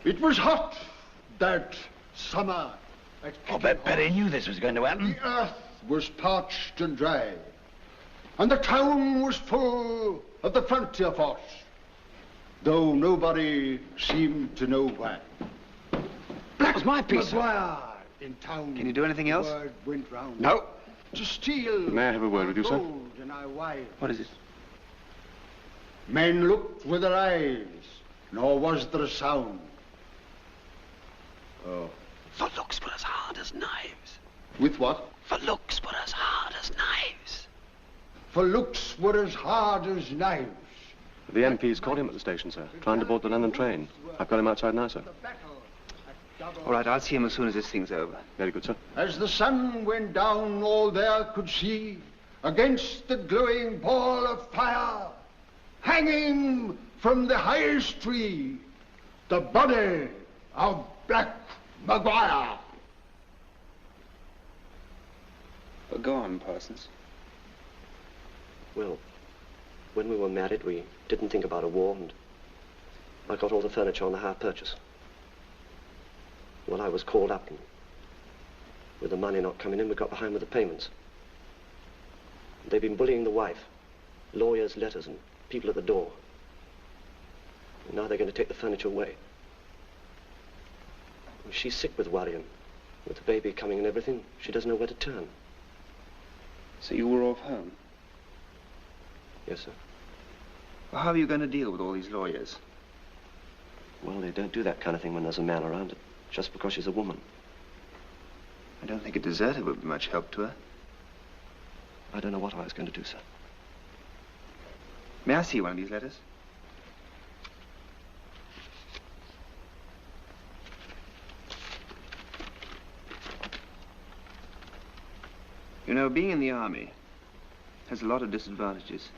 It was hot that summer. I bet Perry knew this was going to happen. The earth was parched and dry, and the town was full of the frontier force, though nobody seemed to know why. That was my piece. Maguire in town. Can you do anything else? Word went round. No. To steal. May I have a word with you, sir? gold in our wives. What is it? Men looked with their eyes, nor was there a sound. Oh. For looks were as hard as knives. With what? For looks were as hard as knives. For looks were as hard as knives. The MP's caught him at the station, sir, trying to board the London train. I've got him outside now, sir. All right, I'll see him as soon as this thing's over. Very good, sir. As the sun went down, all there could see, against the glowing ball of fire, hanging from the highest tree, the body of Black Maguire. But go on, Parsons. Well, when we were married, we didn't think about a war, and I got all the furniture on the hire purchase. Well, I was called up, and with the money not coming in, we got behind with the payments. They've been bullying the wife, lawyers, letters, and people at the door. And now they're going to take the furniture away. She's sick with worry, and with the baby coming and everything, she doesn't know where to turn. So you were off home? Yes, sir. Well, how are you going to deal with all these lawyers? Well, they don't do that kind of thing when there's a man around, just because she's a woman. I don't think a deserter would be much help to her. I don't know what I was going to do, sir. May I see one of these letters? You know, being in the army has a lot of disadvantages.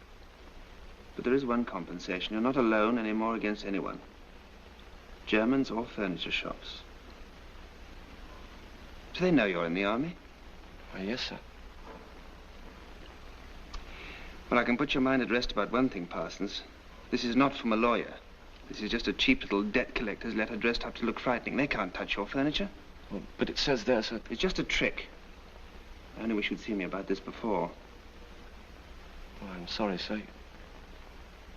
But there is one compensation. You're not alone anymore against anyone. Germans or furniture shops. Do they know you're in the army? Why, yes, sir. Well, I can put your mind at rest about one thing, Parsons. This is not from a lawyer. This is just a cheap little debt collector's letter dressed up to look frightening. They can't touch your furniture. Well, but it says there, sir... It's just a trick. I only wish you'd seen me about this before. Oh, I'm sorry, sir.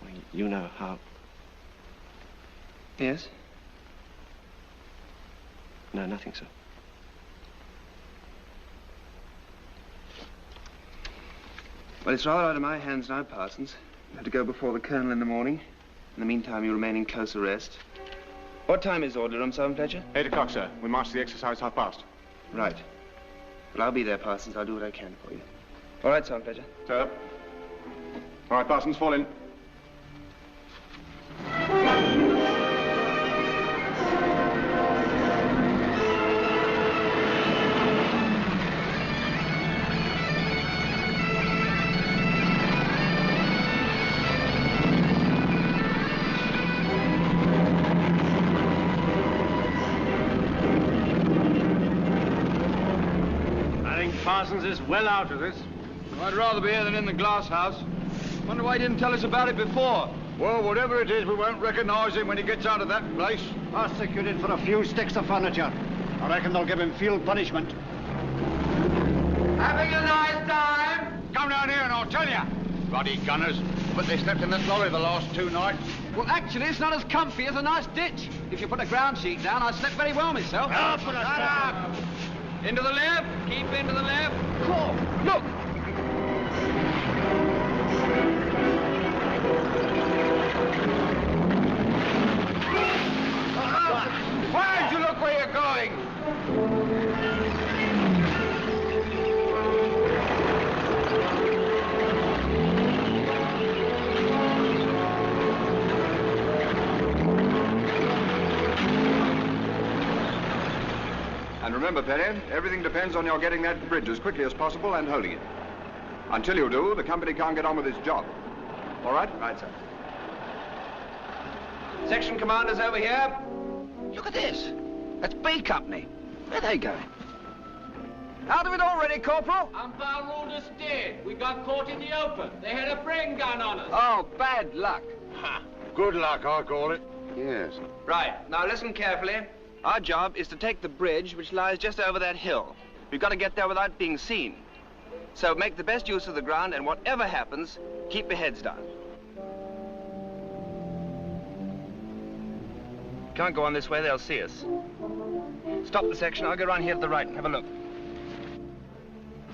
Well, you know how... Yes? No, nothing, sir. Well, it's rather out of my hands now, Parsons. You have to go before the colonel in the morning. In the meantime, you remain in close arrest. What time is order room, Sergeant Fletcher? 8 o'clock, sir. We march the exercise 1:30. Right. Well, I'll be there, Parsons. I'll do what I can for you. All right, Sergeant Fletcher. Sir. All right, Parsons, fall in. Parsons is well out of this. I'd rather be here than in the glass house. Wonder why he didn't tell us about it before. Well, whatever it is, we won't recognize him when he gets out of that place. Prosecuted for a few sticks of furniture. I reckon they'll give him field punishment. Having a nice time? Come down here and I'll tell you. Bloody gunners. But they slept in that lorry the last 2 nights. Well, actually, it's not as comfy as a nice ditch. If you put a ground sheet down, I slept very well myself. Shut up! Into the left. Keep into the left. Oh, look! Why don't you look where you're going? And remember, Perry, everything depends on your getting that bridge as quickly as possible and holding it. Until you do, the company can't get on with its job. All right? Right, sir. Section commanders over here. Look at this. That's B Company. Where are they going? Out of it already, Corporal? Umpire ruled us dead. We got caught in the open. They had a brain gun on us. Oh, bad luck. Ha! Good luck, I call it. Yes. Right. Now listen carefully. Our job is to take the bridge which lies just over that hill. We've got to get there without being seen. So make the best use of the ground, and whatever happens, keep your heads down. Can't go on this way, they'll see us. Stop the section, I'll go around here to the right and have a look.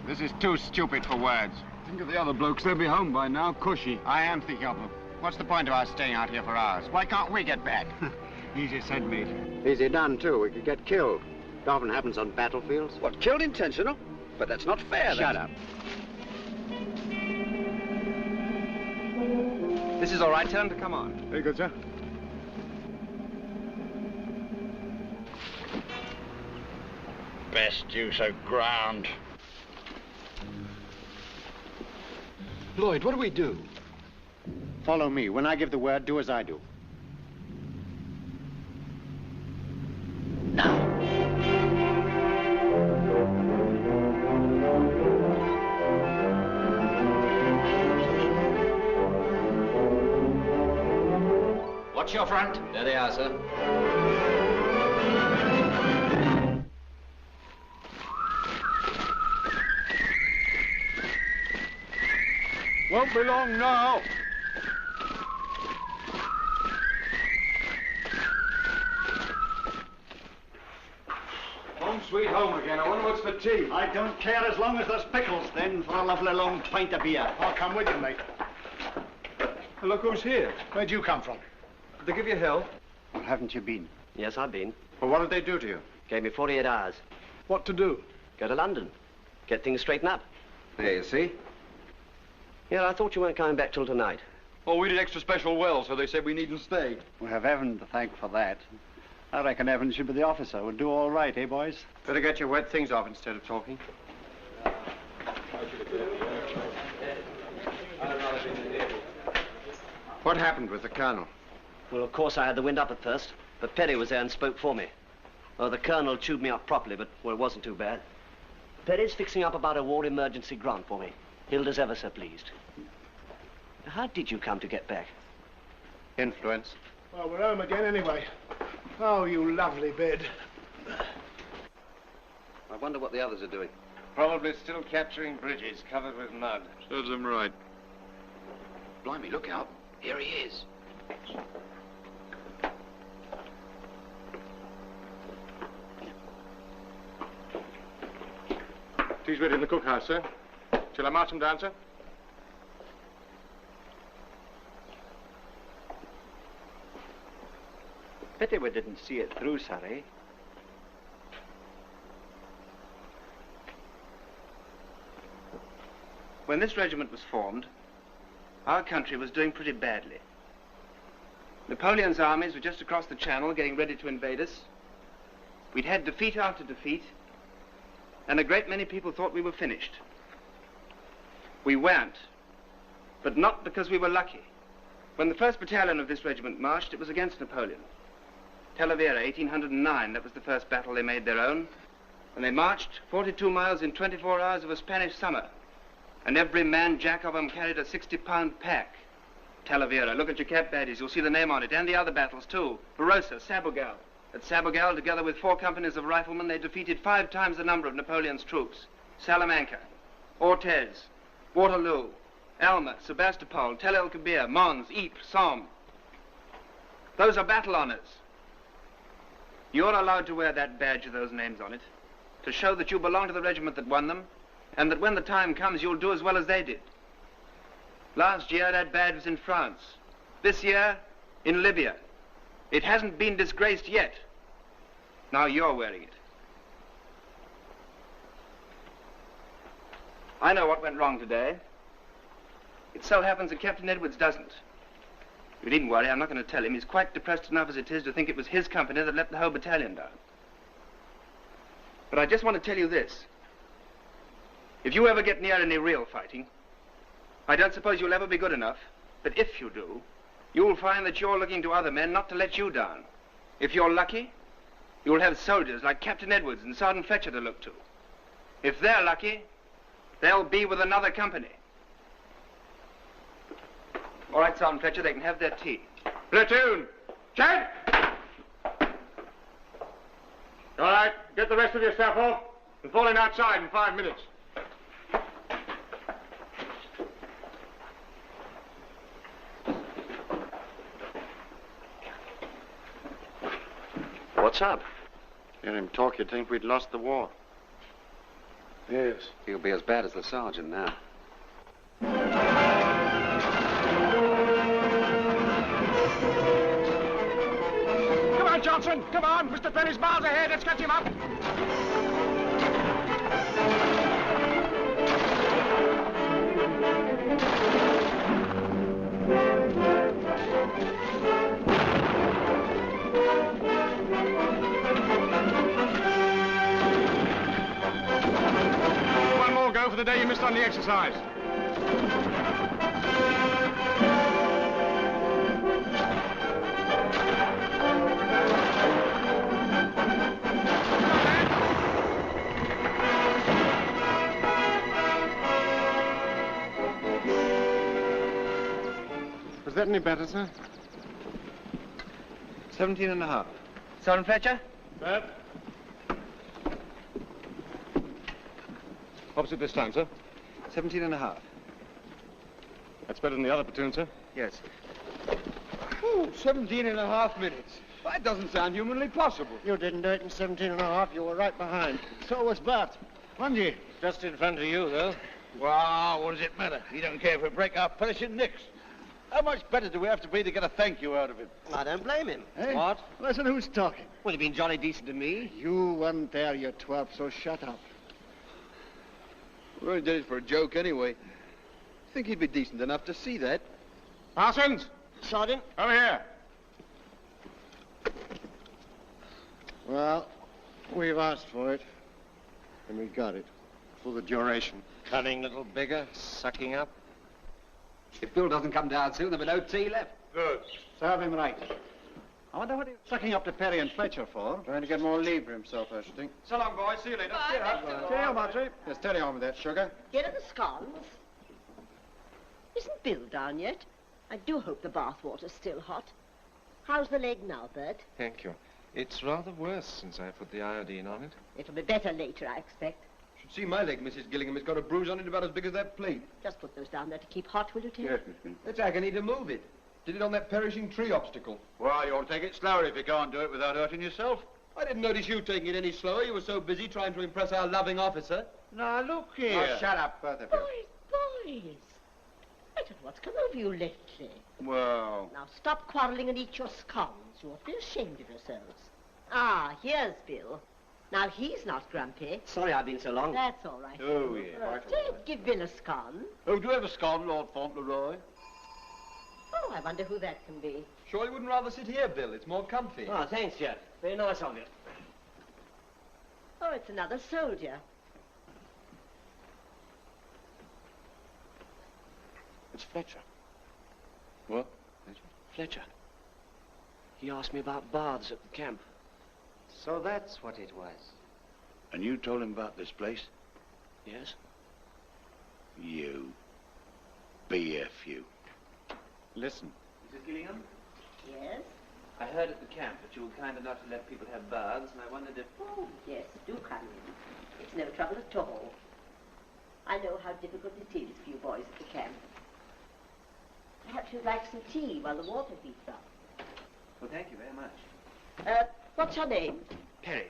This is too stupid for words. Think of the other blokes, they'll be home by now, cushy. I am thinking of them. What's the point of us staying out here for hours? Why can't we get back? Easy said, mate. Easy done, too. We could get killed. It often happens on battlefields. What, killed intentional? But that's not fair. Shut up. This is all right, tell them to come on. Very good, sir. Best use of ground. Lloyd, what do we do? Follow me. When I give the word, do as I do. Watch your front. There they are, sir. Won't be long now. Home sweet home again. I wonder what's for tea. I don't care as long as there's pickles, then, for a lovely long pint of beer. I'll come with you, mate. Look who's here. Where'd you come from? Did they give you hell? Well, haven't you been? Yes, I've been. Well, what did they do to you? Gave me 48 hours. What to do? Go to London. Get things straightened up. There, you see. Yeah, I thought you weren't coming back till tonight. Oh, we did extra special well, so they said we needn't stay. We have Evan to thank for that. I reckon Evan should be the officer. We'll do all right, eh, boys? Better get your wet things off instead of talking. What happened with the colonel? Well, of course, I had the wind up at first, but Perry was there and spoke for me. Oh, the colonel chewed me up properly, but, well, it wasn't too bad. Perry's fixing up about a war emergency grant for me. Hilda's ever so pleased. How did you come to get back? Influence. Well, we're home again anyway. Oh, you lovely bed. I wonder what the others are doing. Probably still capturing bridges covered with mud. Serves them right. Blimey, look out. Here he is. Tea's ready in the cookhouse, sir. Shall I march them down, sir? Pity we didn't see it through, sir, eh? When this regiment was formed, our country was doing pretty badly. Napoleon's armies were just across the Channel getting ready to invade us. We'd had defeat after defeat, and a great many people thought we were finished. We weren't, but not because we were lucky. When the 1st Battalion of this regiment marched, it was against Napoleon. Talavera, 1809, that was the first battle they made their own. And they marched 42 miles in 24 hours of a Spanish summer. And every man jack of them carried a 60-pound pack. Talavera, look at your cap badges, you'll see the name on it, and the other battles too. Barossa, Sabugal. At Sabugal, together with 4 companies of riflemen, they defeated 5 times the number of Napoleon's troops. Salamanca, Ortez, Waterloo, Alma, Sebastopol, Tel El Kebir, Mons, Ypres, Somme. Those are battle honors. You're allowed to wear that badge with those names on it, to show that you belong to the regiment that won them, and that when the time comes, you'll do as well as they did. Last year, that badge was in France. This year, in Libya. It hasn't been disgraced yet. Now you're wearing it. I know what went wrong today. It so happens that Captain Edwards doesn't. You needn't worry, I'm not going to tell him. He's quite depressed enough as it is to think it was his company that let the whole battalion down. But I just want to tell you this. If you ever get near any real fighting, I don't suppose you'll ever be good enough. But if you do, you'll find that you're looking to other men not to let you down. If you're lucky, you'll have soldiers like Captain Edwards and Sergeant Fletcher to look to. If they're lucky, they'll be with another company. All right, Sergeant Fletcher, they can have their tea. Platoon! Chad! All right, get the rest of your stuff off and fall in outside in 5 minutes. What's up? Hear him talk, you'd think we'd lost the war. Yes. He'll be as bad as the sergeant now. Come on, Johnson! Come on! Mr. Penny's miles ahead. Let's catch him up! One more go for the day you missed on the exercise. Was that any better, sir? 17.5. Sergeant Fletcher? Sir? Opposite this time, sir. 17.5. That's better than the other platoon, sir. Yes. Ooh, 17.5 minutes. That doesn't sound humanly possible. You didn't do it in 17.5. You were right behind. So was Bart. Wasn't you? Just in front of you, though. Well, what does it matter? He don't care if we break our finishing nicks. How much better do we have to be to get a thank you out of him? I don't blame him. Hey? What? Listen, who's talking? Well, you've been jolly decent to me. You weren't there, you twerp, so shut up. We only did it for a joke anyway. I think he'd be decent enough to see that. Parsons! Sergeant? Over here. Well, we've asked for it, and we got it. For the duration. Cunning little beggar, sucking up. If Bill doesn't come down soon, there'll be no tea left. Good. Serve him right. I wonder what he's sucking up to Perry and Fletcher for. Trying to get more leave for himself, I should think. So long, boys. See you later. Cheerio, Marjorie. Just steady on with that, sugar. Here are the scones. Isn't Bill down yet? I do hope the bath water's still hot. How's the leg now, Bert? Thank you. It's rather worse since I put the iodine on it. It'll be better later, I expect. Should see my leg, Mrs. Gillingham. It's got a bruise on it about as big as that plate. Just put those down there to keep hot, will you, Tim? Yes, Miss Gillingham. It's agony to move it. Did it on that perishing tree obstacle. Well, you ought to take it slower if you can't do it without hurting yourself. I didn't notice you taking it any slower. You were so busy trying to impress our loving officer. Now, look here. Oh, shut up, both of you. Boys! I don't know what's come over you lately. Well... Now stop quarrelling and eat your scones. You ought to be ashamed of yourselves. Ah, here's Bill. Now he's not grumpy. Sorry I've been so long. That's all right. Oh, yeah. Don't give Bill a scone. Oh, do you have a scone, Lord Fauntleroy? Oh, I wonder who that can be. Sure you wouldn't rather sit here, Bill? It's more comfy. Oh, thanks, Jeff. Very nice of you. Oh, it's another soldier. It's Fletcher. What? Fletcher. He asked me about baths at the camp. So that's what it was. And you told him about this place? Yes? You. BF, you. Listen. Mrs. Gillingham? Yes? I heard at the camp that you were kind enough to let people have baths, and I wondered if... Oh, yes, do come in. It's no trouble at all. I know how difficult it is for you boys at the camp. Perhaps you'd like some tea while the water heats up. Well, thank you very much. What's your name? Perry.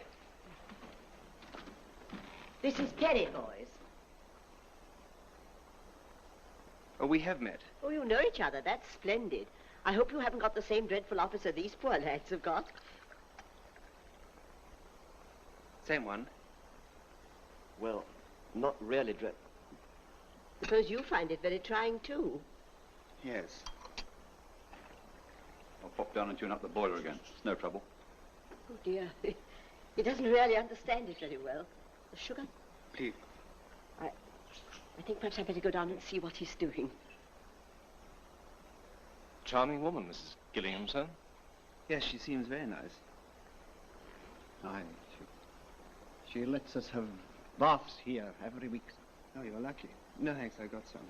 This is Perry, boys. Oh, we have met. Oh, you know each other. That's splendid. I hope you haven't got the same dreadful officer these poor lads have got. Same one. Well, not really dread. Suppose you find it very trying, too. Yes. I'll pop down and tune up the boiler again. It's no trouble. Oh, dear. He doesn't really understand it very well. The sugar? Please. I think perhaps I'd better go down and see what he's doing. Charming woman, Mrs. Gillingham, sir. Yes, she seems very nice. Aye, she lets us have baths here every week. Oh, you're lucky. No, thanks, I got some.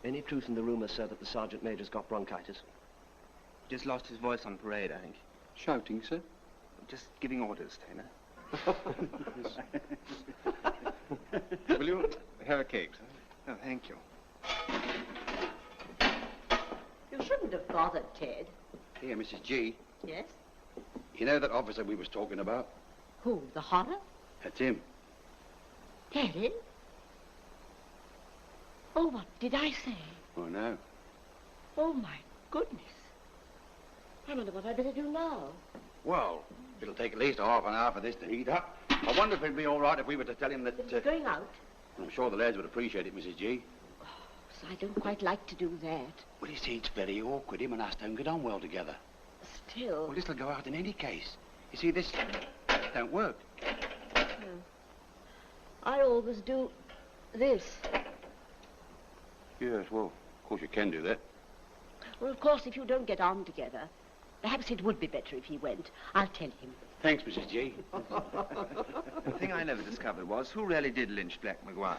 Any truth in the rumour, sir, that the Sergeant Major's got bronchitis? Just lost his voice on parade, I think. Shouting, sir? Just giving orders, Taylor. Will you have a cake, sir? Oh, thank you. You shouldn't have bothered, Ted. Here, Mrs. G. Yes? You know that officer we was talking about? Who, the horror? That's him. Ted? Oh, what did I say? Oh, no. Oh, my goodness. I wonder what I'd better do now. Well, it'll take at least half an hour for this to heat up. I wonder if it'd be all right if we were to tell him that... He's going out? I'm sure the lads would appreciate it, Mrs. G. Oh, so I don't quite like to do that. Well, you see, it's very awkward. Him and us don't get on well together. Still... Well, this'll go out in any case. You see, this don't work. I always do this. Yes, well, of course you can do that. Well, of course, if you don't get on together, perhaps it would be better if he went. I'll tell him. Thanks, Mrs. G. The thing I never discovered was who really did lynch Black Maguire.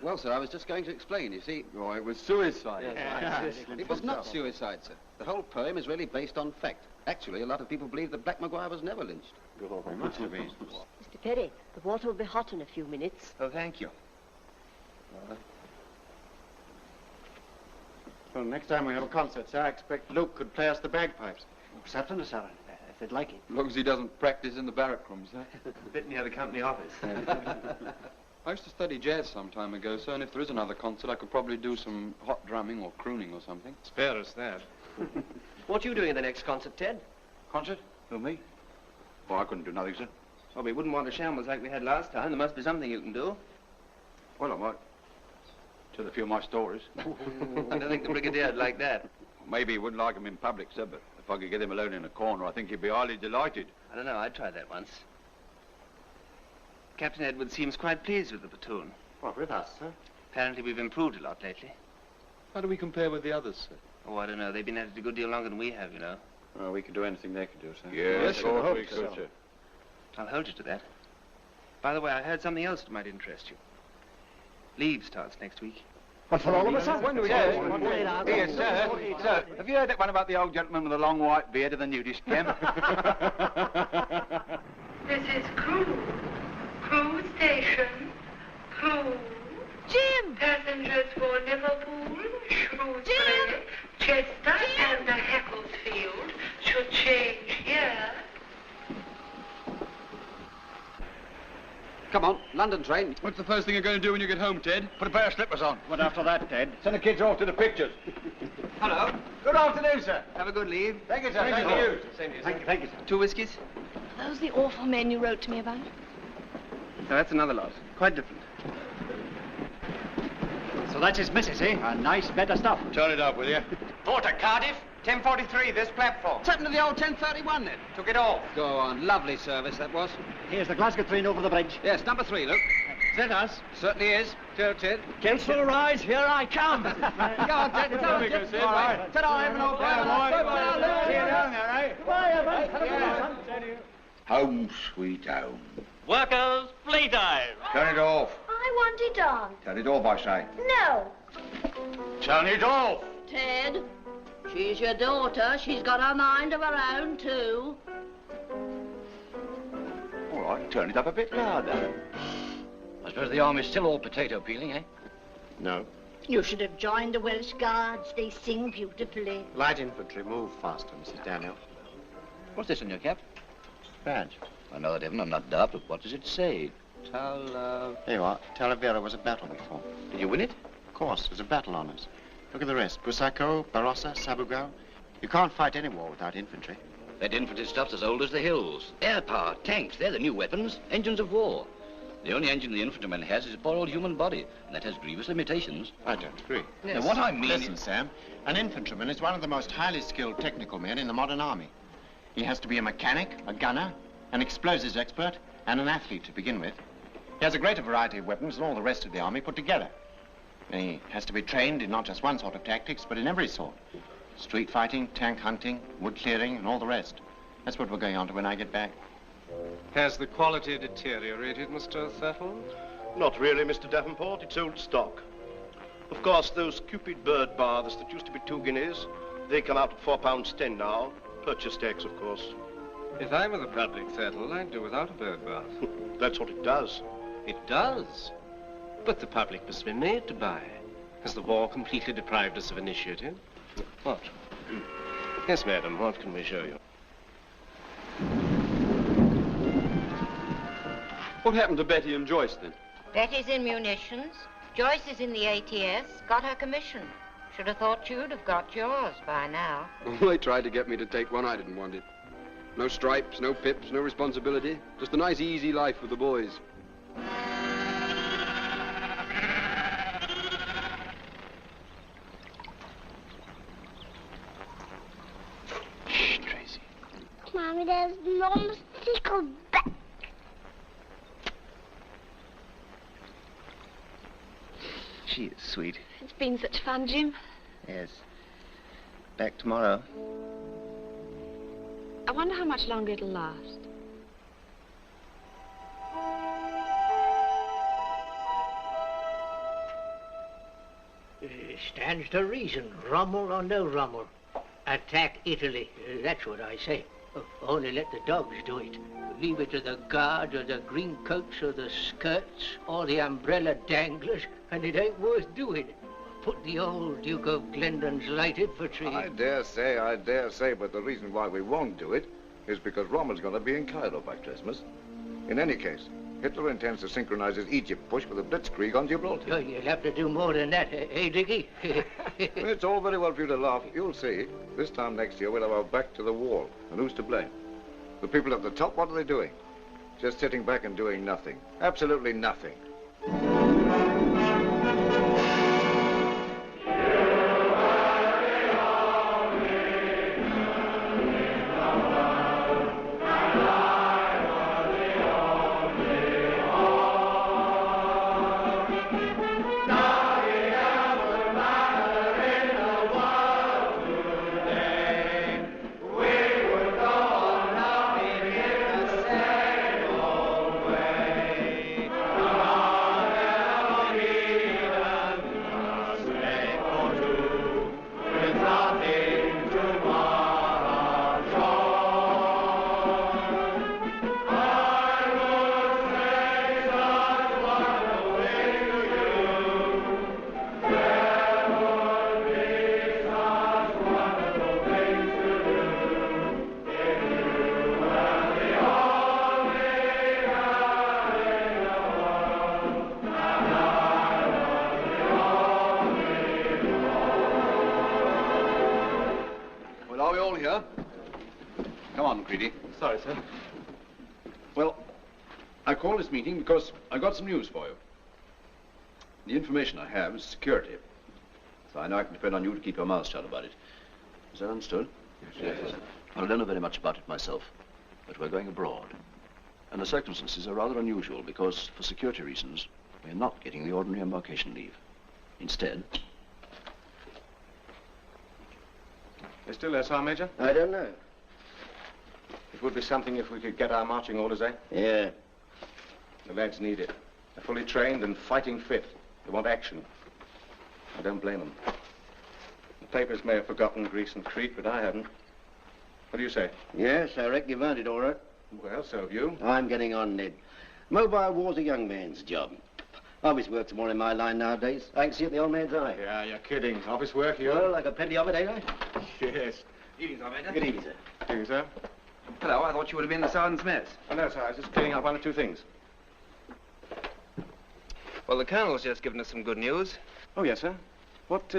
Well, sir, I was just going to explain. You see... Oh, it was suicide. Yes. It was not suicide, sir. The whole poem is really based on fact. Actually, a lot of people believe that Black Maguire was never lynched. Oh, he must have been. Mr. Perry, the water will be hot in a few minutes. Oh, thank you. Well, next time we have a concert, sir, I expect Luke could play us the bagpipes. Certainly, sir, if they'd like it. As long as he doesn't practice in the barrack rooms, eh? A bit near the company office. I used to study jazz some time ago, sir, and if there is another concert, I could probably do some hot drumming or crooning or something. Spare us that. What are you doing in the next concert, Ted? Concert? Who, me? Oh, I couldn't do nothing, sir. Well, we wouldn't want a shambles like we had last time. There must be something you can do. Well, I might tell a few of my stories. I don't think the Brigadier'd like that. Maybe he wouldn't like them in public, sir, but if I could get him alone in a corner, I think he'd be highly delighted. I don't know. I tried that once. Captain Edwards seems quite pleased with the platoon. What, with us, sir? Apparently we've improved a lot lately. How do we compare with the others, sir? Oh, I don't know. They've been at it a good deal longer than we have, you know. Well, we could do anything they could do, sir. Yes, of course course we could, sir. I'll hold you to that. By the way, I heard something else that might interest you. Leave starts next week. What, for all of us, sir? When do we Here, sir. Sir, have you heard that one about the old gentleman with the long white beard and the nudist chem? This is Crew. Crew station. Crew. Jim! Passengers for Liverpool, Shrewsbury, Chester, and the Hecklefield should change here. Come on, London train. What's the first thing you're going to do when you get home, Ted? Put a pair of slippers on. What after that, Ted? Send the kids off to the pictures. Hello. Good afternoon, sir. Have a good leave. Thank you, sir. Thank you. Same to you, Thank you, sir. 2 whiskies? Are those the awful men you wrote to me about? No, that's another lot. Quite different. So that's his missus, eh? A nice bed of stuff. Turn it up, will you? Porter, Cardiff, 10:43, this platform. What's happened to the old 1031 then? Took it off. Go on, lovely service that was. Here's the Glasgow train over the bridge. Yes, number 3, Luke. Is that us? Certainly is. Ted. Council rise, here I come. Go on, Ted. All right. Ta-ra, have an old Bye-bye. See you down there, eh? Goodbye, Evan. Home, sweet home. Workers, playtime. Turn it off. I want it on. Turn it off, I say. No. Turn it off. Ted, she's your daughter. She's got a mind of her own, too. All right, turn it up a bit louder. I suppose the army's still all potato peeling, eh? No. You should have joined the Welsh Guards. They sing beautifully. Light infantry, move faster, Mrs. Daniel. What's this on your cap? Badge. I know that, Evan. I'm not daft, but what does it say? Here you are. Talavera was a battle before. Did you win it? Of course, there's a battle on us. Look at the rest. Busaco, Barossa, Sabugal. You can't fight any war without infantry. That infantry stuff's as old as the hills. Air power, tanks, they're the new weapons, engines of war. The only engine the infantryman has is a poor old human body, and that has grievous limitations. I don't agree. Yes. Now, what I mean Listen, Sam, an infantryman is one of the most highly skilled technical men in the modern army. He has to be a mechanic, a gunner, an explosives expert, and an athlete to begin with. He has a greater variety of weapons than all the rest of the army put together. And he has to be trained in not just one sort of tactics, but in every sort. Street fighting, tank hunting, wood clearing, and all the rest. That's what we're going on to when I get back. Has the quality deteriorated, Mr. Thurtle? Not really, Mr. Davenport. It's old stock. Of course, those Cupid bird baths that used to be 2 guineas, they come out at £4.10 now. Purchase tax, of course. If I were the public, Thurtle, I'd do without a bird bath. That's what it does. It does? But the public must be made to buy. Has the war completely deprived us of initiative? What? Yes, madam, what can we show you? What happened to Betty and Joyce, then? Betty's in munitions. Joyce is in the ATS. Got her commission. Should have thought you'd have got yours by now. They tried to get me to take one. I didn't want it. No stripes, no pips, no responsibility. Just a nice, easy life with the boys. Shh, Tracy. Mommy, there's Mom's tickle back. She is sweet. It's been such fun, Jim. Yes. Back tomorrow. I wonder how much longer it'll last. Stands to reason, Rommel or no Rommel. Attack Italy, that's what I say. Only let the dogs do it. Leave it to the guard or the green coats or the skirts or the umbrella danglers, and it ain't worth doing. Put the old Duke of Glendon's light infantry. I dare say, but the reason why we won't do it is because Rommel's going to be in Cairo by Christmas. In any case, Hitler intends to synchronize his Egypt push with a blitzkrieg on Gibraltar. Oh, you'll have to do more than that, eh, Dickie? It's all very well for you to laugh. You'll see. This time next year, we'll have our back to the wall. And who's to blame? The people at the top, what are they doing? Just sitting back and doing nothing. Absolutely nothing. I called this meeting because I got some news for you. The information I have is security. So I know I can depend on you to keep your mouth shut about it. Is that understood? Yes. I don't know very much about it myself, but we're going abroad. And the circumstances are rather unusual because, for security reasons, we're not getting the ordinary embarkation leave. Instead... They're still there, Sergeant Major? I don't know. It would be something if we could get our marching orders, eh? Yeah. The lads need it. They're fully trained and fighting fit. They want action. I don't blame them. The papers may have forgotten Greece and Crete, but I haven't. What do you say? Yes, I reckon you've earned it all right. Well, so have you. I'm getting on, Ned. Mobile war's a young man's job. Office work's more in my line nowadays. I can see it in the old man's eye. Yeah, you're kidding. Office work, you? Well, I got plenty of it, ain't I? Yes. Evening, Sergeant Major. Good evening, sir. Good evening, sir. Hello, I thought you would have been in the sergeant's mess. Oh, no, sir. I was just clearing up one or two things. Well, the colonel's just given us some good news. Oh, yes, sir. What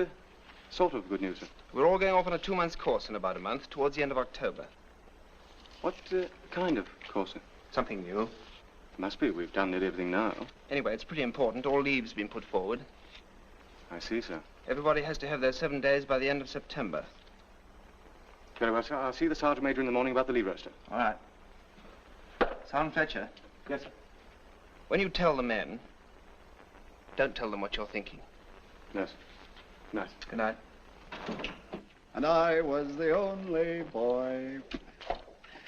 sort of good news, sir? We're all going off on a 2-month course in about a month, towards the end of October. What kind of course, sir? Something new. Must be. We've done nearly everything now. Anyway, it's pretty important. All leave's been put forward. I see, sir. Everybody has to have their 7 days by the end of September. Very well, sir. I'll see the Sergeant Major in the morning about the leave roster. All right. Sergeant Fletcher. Yes, sir. When you tell the men, don't tell them what you're thinking. Yes. Nice. Good night. And I was the only boy.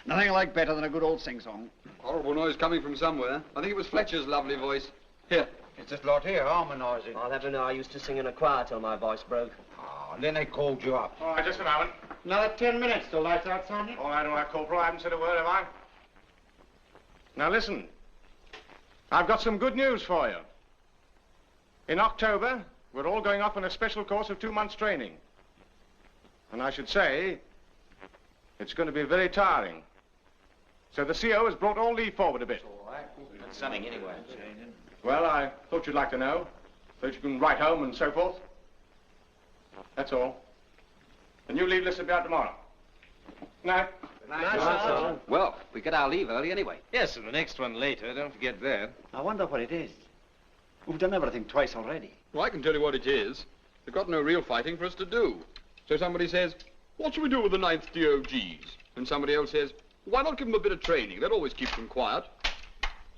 Nothing I like better than a good old sing-song. Horrible noise coming from somewhere. I think it was Fletcher's lovely voice. Here. It's this lot here, harmonising. I'll have to know I used to sing in a choir till my voice broke. Oh, and then they called you up. All right, just a moment. Another 10 minutes till lights out, Sergeant. All right, Corporal. I haven't said a word, have I? Now, listen. I've got some good news for you. In October, we're all going off on a special course of 2 months' training. And I should say, it's going to be very tiring. So the CO has brought all leave forward a bit. All right. That's something anyway. Well, I thought you'd like to know, so that you can write home and so forth. That's all. The new leave list will be out tomorrow. Night. Nice, Sergeant. Well, we get our leave early anyway. Yes, and the next one later. Don't forget that. I wonder what it is. We've done everything twice already. Well, I can tell you what it is. They've got no real fighting for us to do. So somebody says, what should we do with the 9th DOGs? And somebody else says, why not give them a bit of training? That always keeps them quiet.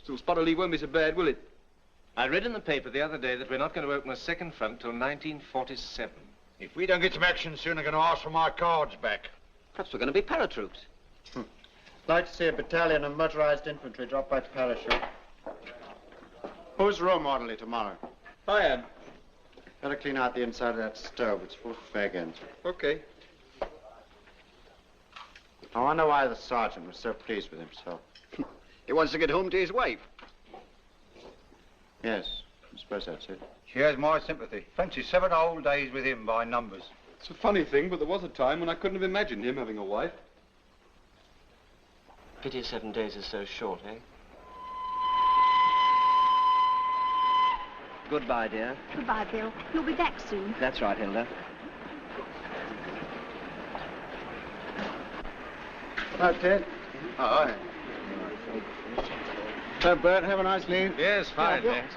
Still, spot of leave won't be so bad, will it? I read in the paper the other day that we're not going to open a second front till 1947. If we don't get some action soon, I'm going to ask for my cards back. Perhaps we're going to be paratroops. Like to see a battalion of motorized infantry drop by parachute. Who's room orderly tomorrow? I am. Better clean out the inside of that stove. It's full of fag ends. Okay. I wonder why the sergeant was so pleased with himself. He wants to get home to his wife. Yes, I suppose that's it. She has my sympathy. Fancy 7 whole days with him by numbers. It's a funny thing, but there was a time when I couldn't have imagined him having a wife. Pity 7 days is so short, eh? Goodbye, dear. Goodbye, Bill. You'll be back soon. That's right, Hilda. Hello, Ted. Oh, So, Bert, have a nice leave. Yes, fine, thanks.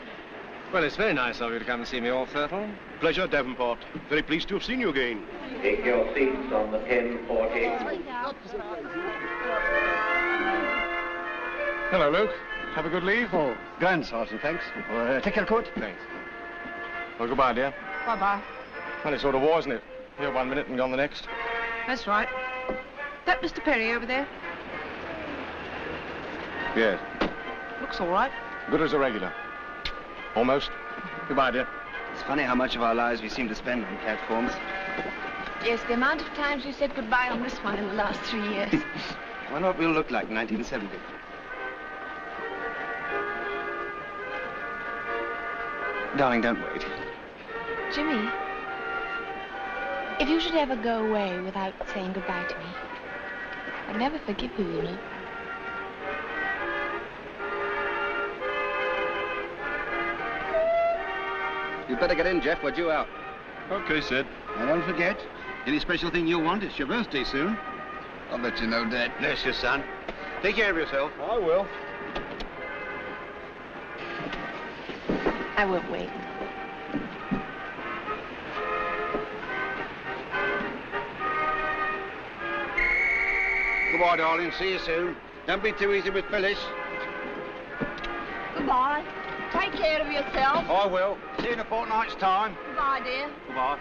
Well, it's very nice of you to come and see me all, Thurtle. Pleasure, Davenport. Very pleased to have seen you again. Take your seats on the 1040. Hello, Luke. Have a good leave? Oh, grand, Sergeant, thanks. Take your coat. Thanks. Well, goodbye, dear. Bye-bye. Well, it's sort of war, isn't it? Here 1 minute and gone the next. That's right. That Mr. Perry over there? Yes. Looks all right. Good as a regular. Almost. Goodbye, dear. It's funny how much of our lives we seem to spend on platforms. Yes, the amount of times we said goodbye on this one in the last 3 years. I wonder what we'll look like in 1970. Darling, don't wait. Jimmy, if you should ever go away without saying goodbye to me, I'd never forgive you, you know. You'd better get in, Jeff. We're due out. Okay, Sid. And don't forget, any special thing you want, it's your birthday soon. I'll let you know, Dad. bless you, son. Take care of yourself. I will. I won't wait. Goodbye, darling. See you soon. Don't be too easy with Phyllis. Goodbye. Take care of yourself. I will. See you in a fortnight's time. Goodbye, dear. Goodbye.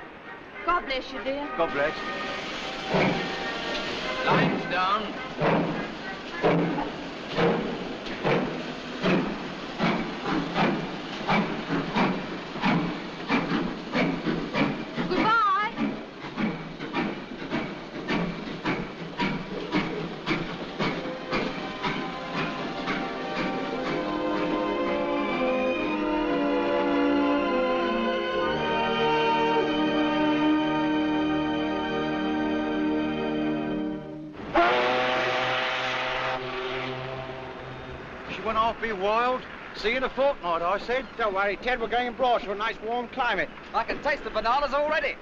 God bless you, dear. God bless. Lights down. Goodbye. She went off being wild. See you in a fortnight, I said. Don't worry, Ted, we're going abroad to a nice warm climate. I can taste the bananas already.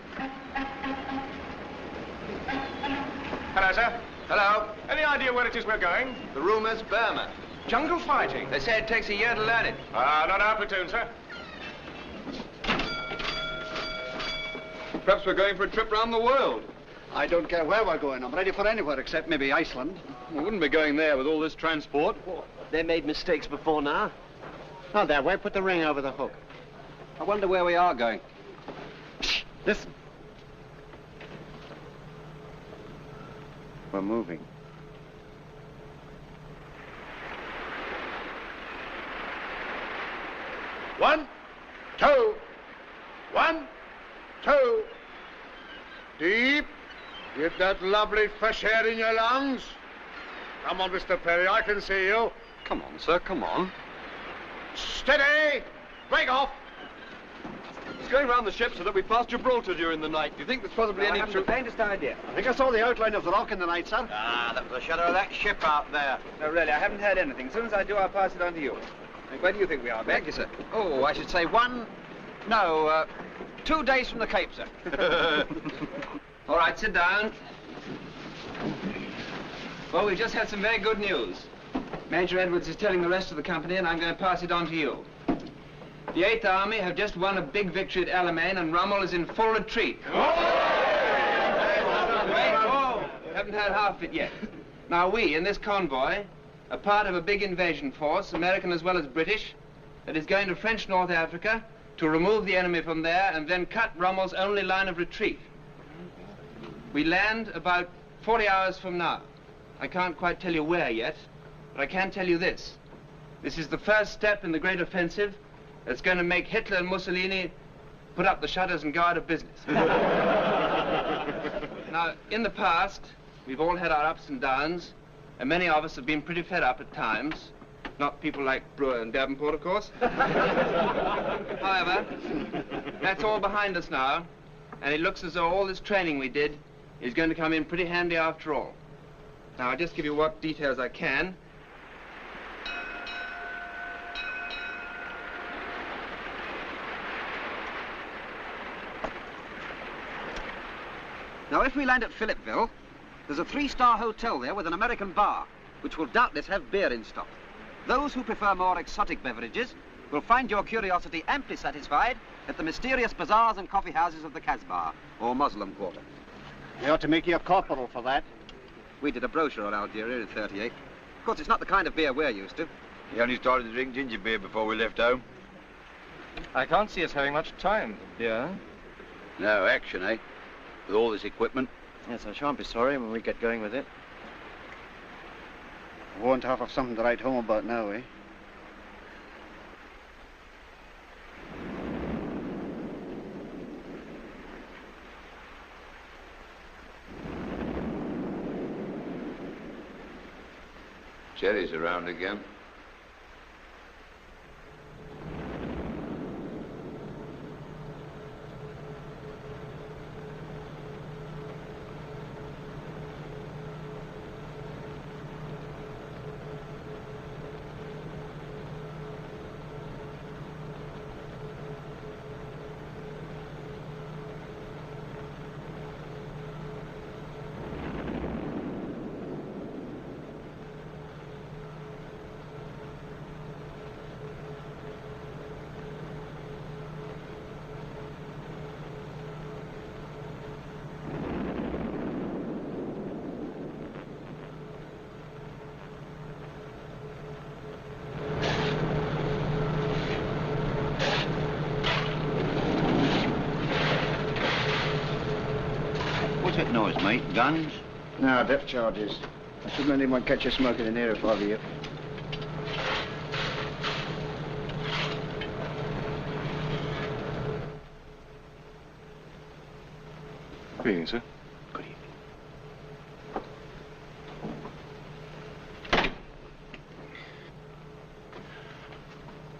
Hello, sir. Hello. Any idea where it is we're going? The rumour's Burma. Jungle fighting. They say it takes a year to learn it. Not our platoon, sir. Perhaps we're going for a trip round the world. I don't care where we're going. I'm ready for anywhere except maybe Iceland. We wouldn't be going there with all this transport. They made mistakes before now. Oh, that way. Put the ring over the hook. I wonder where we are going. Listen. We're moving. One, two. 1, 2. Deep. Get that lovely fresh air in your lungs. Come on, Mr. Perry, I can see you. Come on, sir, come on. Steady. Break off. It's going round the ship so that we pass Gibraltar during the night. Do you think there's possibly any I haven't the faintest idea. I think I saw the outline of the rock in the night, sir. Ah, that was the shadow of that ship out there. No, really, I haven't heard anything. As soon as I do, I'll pass it on to you. Where do you think we are, Beck? Thank you, sir. Oh, I should say 2 days from the Cape, sir. All right, sit down. Well, we've just had some very good news. Major Edwards is telling the rest of the company, and I'm going to pass it on to you. The 8th Army have just won a big victory at Alamein, and Rommel is in full retreat. Wait, haven't had half of it yet. Now, we, in this convoy, are part of a big invasion force, American as well as British, that is going to French North Africa to remove the enemy from there and then cut Rommel's only line of retreat. We land about 40 hours from now. I can't quite tell you where yet, but I can tell you this. This is the first step in the great offensive that's going to make Hitler and Mussolini put up the shutters and go out of business. Now, in the past, we've all had our ups and downs, and many of us have been pretty fed up at times. Not people like Brewer and Davenport, of course. However, that's all behind us now, and it looks as though all this training we did is going to come in pretty handy after all. Now, I'll just give you what details I can. Now, if we land at Philippeville, there's a 3-star hotel there with an American bar, which will doubtless have beer in stock. Those who prefer more exotic beverages will find your curiosity amply satisfied at the mysterious bazaars and coffee houses of the Casbah, or Muslim Quarter. We ought to make you a corporal for that. We did a brochure on Algeria in '38. Of course, it's not the kind of beer we're used to. He only started to drink ginger beer before we left home. I can't see us having much time, dear. No action, eh? With all this equipment. Yes, I shan't be sorry when we get going with it. I won't have something to write home about now, eh? Jerry's around again. What's that noise, mate? Guns? No, depth charges. I shouldn't let anyone catch you smoking in here if I were you. Good evening, sir. Good evening.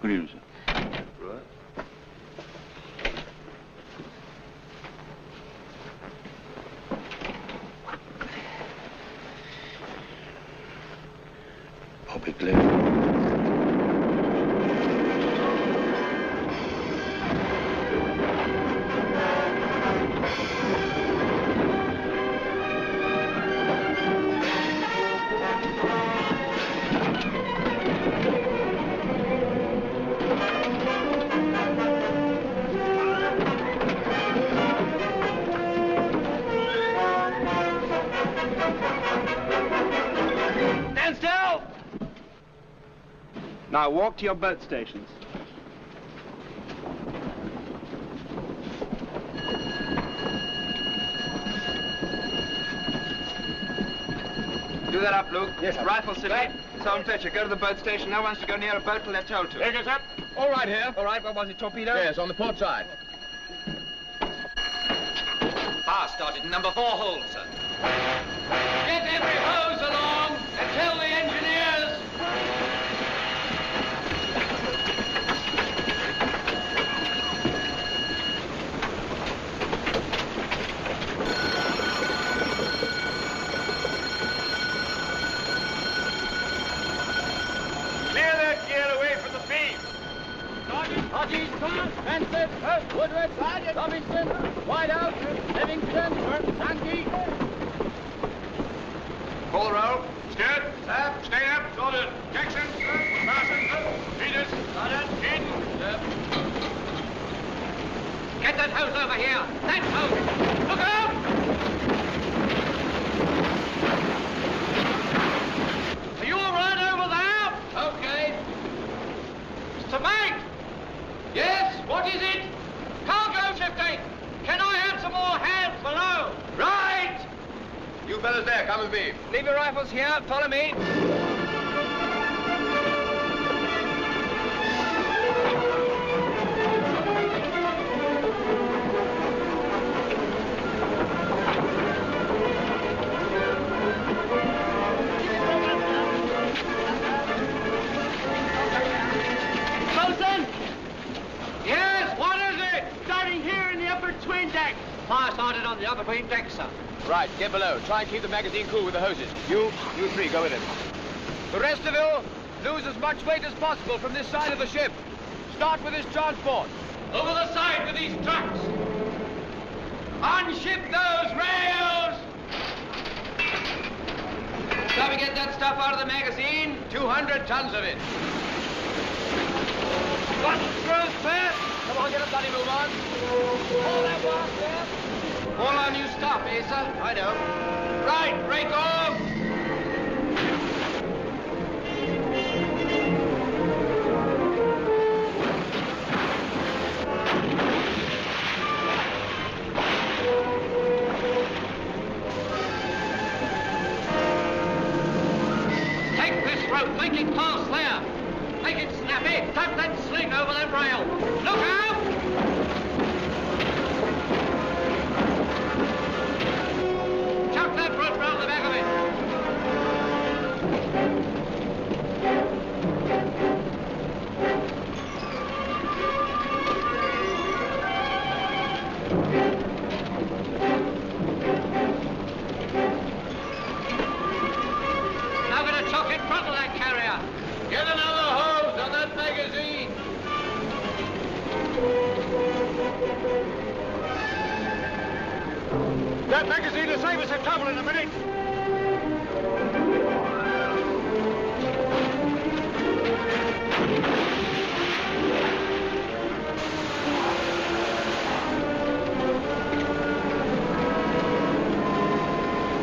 Good evening, sir. Right. Public living. Now walk to your boat stations. Do that up, Luke. Yes, sir. Rifle city. Right. Sound Fletcher, go to the boat station. No one's to go near a boat till they're told to. Take it up. All right here. All right, what was it, torpedo? Yes, on the port side. Bar started in number 4 hold, sir. Get every hose along and tell the engineers. Clear that gear away from the beam. Hodges, Mansfield, Woodward, Robinson, White out, Livingston, Sankey. Pull the roll. Steered. Sir. Stay up. Sorted. Jackson. Parsons. Peters. Sorted. Eden. Get that hose over here. That hose. Look out! Are you all right over there? Okay. Mr. Mate! Yes, what is it? Cargo shifting! Can I have some more hands below? Right! You fellas there, come with me. Leave your rifles here. Follow me. Yes, what is it? Starting here in the upper twin deck. Fire started on the upper twin deck, sir. Right, get below. Try and keep the magazine cool with the hoses. You three, go with him. The rest of you, lose as much weight as possible from this side of the ship. Start with this transport. Over the side with these trucks. Unship those rails. Shall we get that stuff out of the magazine? 200 tons of it. One through fast. Come on, get a bloody move on. All that was there. All our new stuff, eh, sir? I know. Right, break off. Take this rope, make it fast there. Make it snappy. Tap that sling over that rail. Look out! Chuck that rope round the back of it. Now get a chuck in front of that carrier. Get another hose on that magazine. That magazine will save us some trouble in a minute.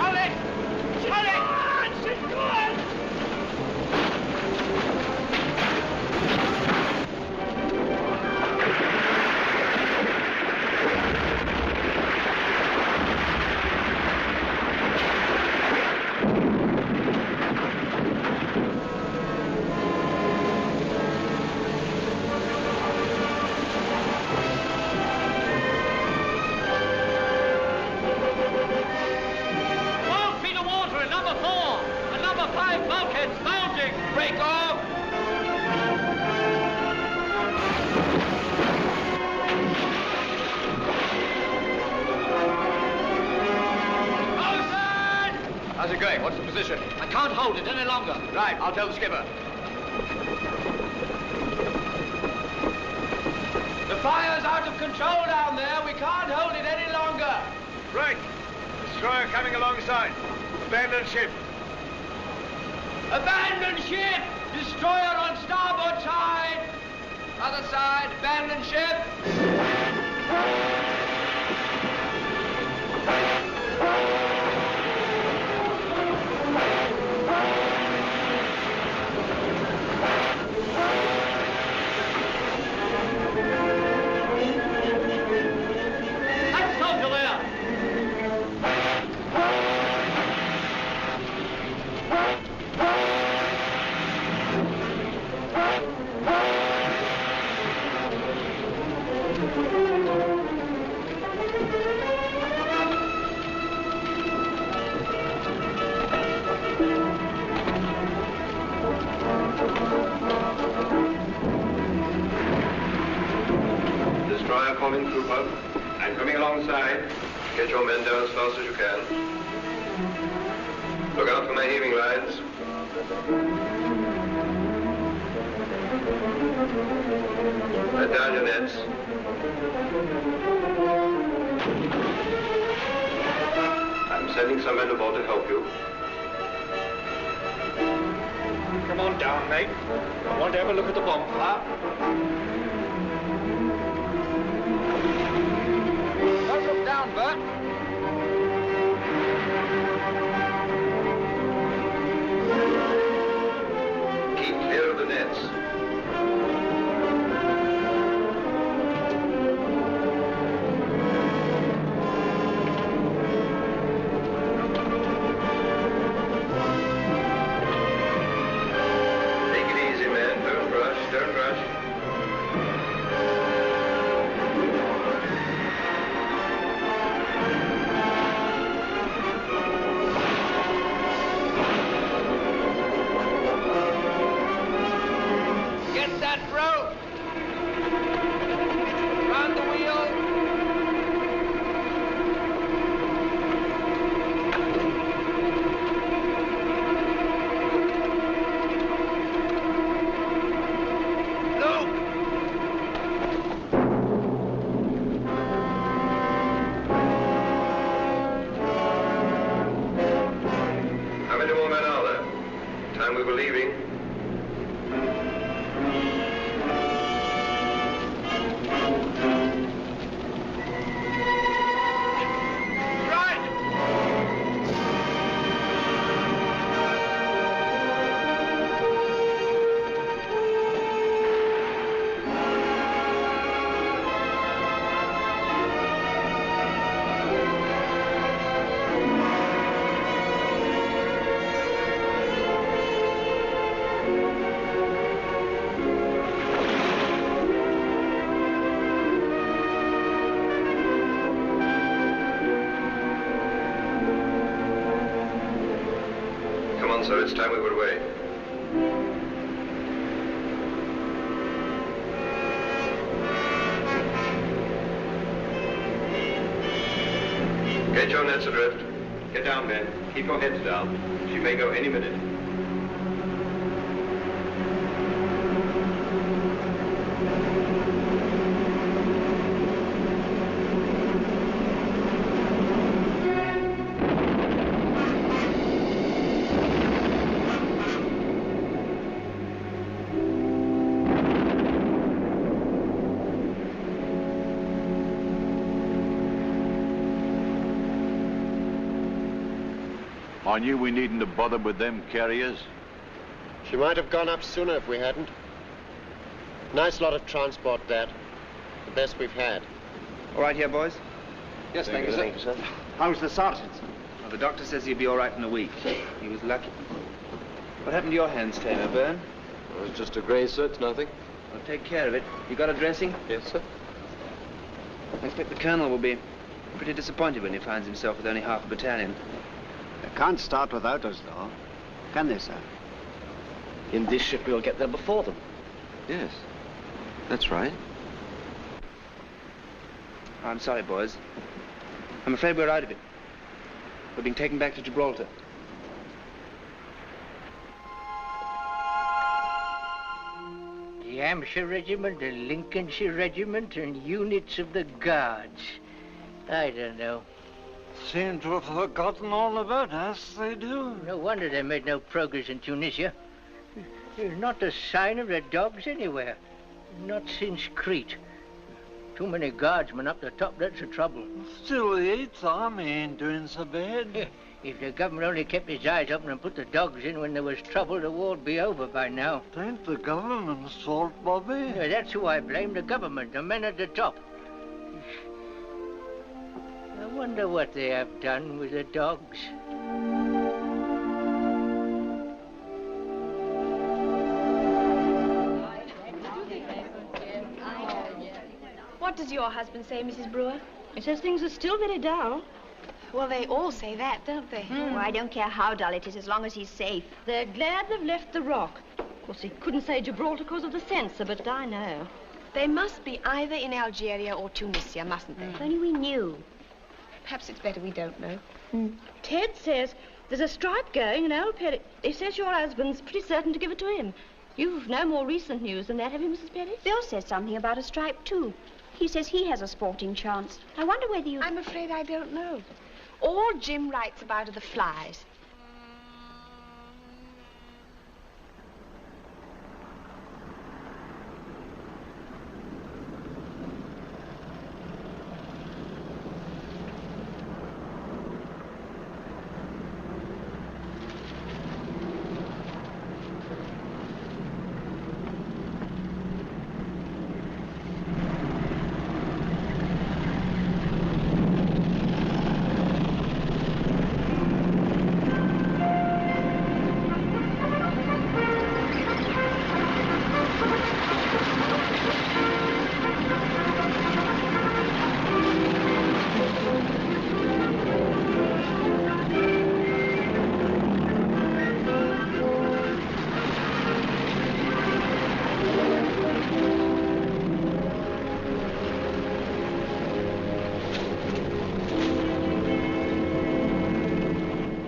Hold it! Hold it! Go on! How's it going? What's the position? I can't hold it any longer. Right, I'll tell the skipper. The fire's out of control down there. We can't hold it any longer. Right. Destroyer coming alongside. Abandoned ship. Abandoned ship! Destroyer on starboard side! Other side, abandoned ship! in, Trooper. I'm coming alongside. Get your men down as fast as you can. Look out for my heaving lines. Let down your nets. I'm sending some men aboard to help you. Come on down, mate. I want to have a look at the bonfire. Don't look down, Bert. Keep clear of the nets. So it's time we were away. Get your nets adrift. Get down, men. Keep your heads down. She may go any minute. I knew we needn't have bothered with them carriers. She might have gone up sooner if we hadn't. Nice lot of transport, that. The best we've had. All right here, boys? Yes, thank you, sir. Thank you, sir. How's the sergeant? Well, the doctor says he'll be all right in a week. He was lucky. What happened to your hands, Taylor? Burn? It was just a graze, sir. It's nothing. Well, take care of it. You got a dressing? Yes, sir. I expect the colonel will be pretty disappointed when he finds himself with only half a battalion. They can't start without us, though. Can they, sir? In this ship, we'll get there before them. Yes. That's right. I'm sorry, boys. I'm afraid we're out of it. We're being taken back to Gibraltar. The Hampshire Regiment, the Lincolnshire Regiment, and units of the Guards. I don't know. Seem to have forgotten all about us, they do. No wonder they made no progress in Tunisia. There's not a sign of the dogs anywhere. Not since Crete. Too many guardsmen up the top, that's the trouble. Still, the 8th Army ain't doing so bad. If the government only kept its eyes open and put the dogs in when there was trouble, the war'd be over by now. It ain't the government's fault, Bobby. Yeah, that's who I blame, the government, the men at the top. I wonder what they have done with the dogs. What does your husband say, Mrs. Brewer? He says things are still very dull. Well, they all say that, don't they? Oh, I don't care how dull it is, as long as he's safe. They're glad they've left the rock. Of course, he couldn't say Gibraltar because of the censor, but I know. They must be either in Algeria or Tunisia, mustn't they? If only we knew. Perhaps it's better we don't know. Ted says there's a strike going in old Perry. He says your husband's pretty certain to give it to him. You've no more recent news than that, have you, Mrs. Perry? Bill says something about a strike, too. He says he has a sporting chance. I wonder whether you... I'm afraid I don't know. All Jim writes about are the flies.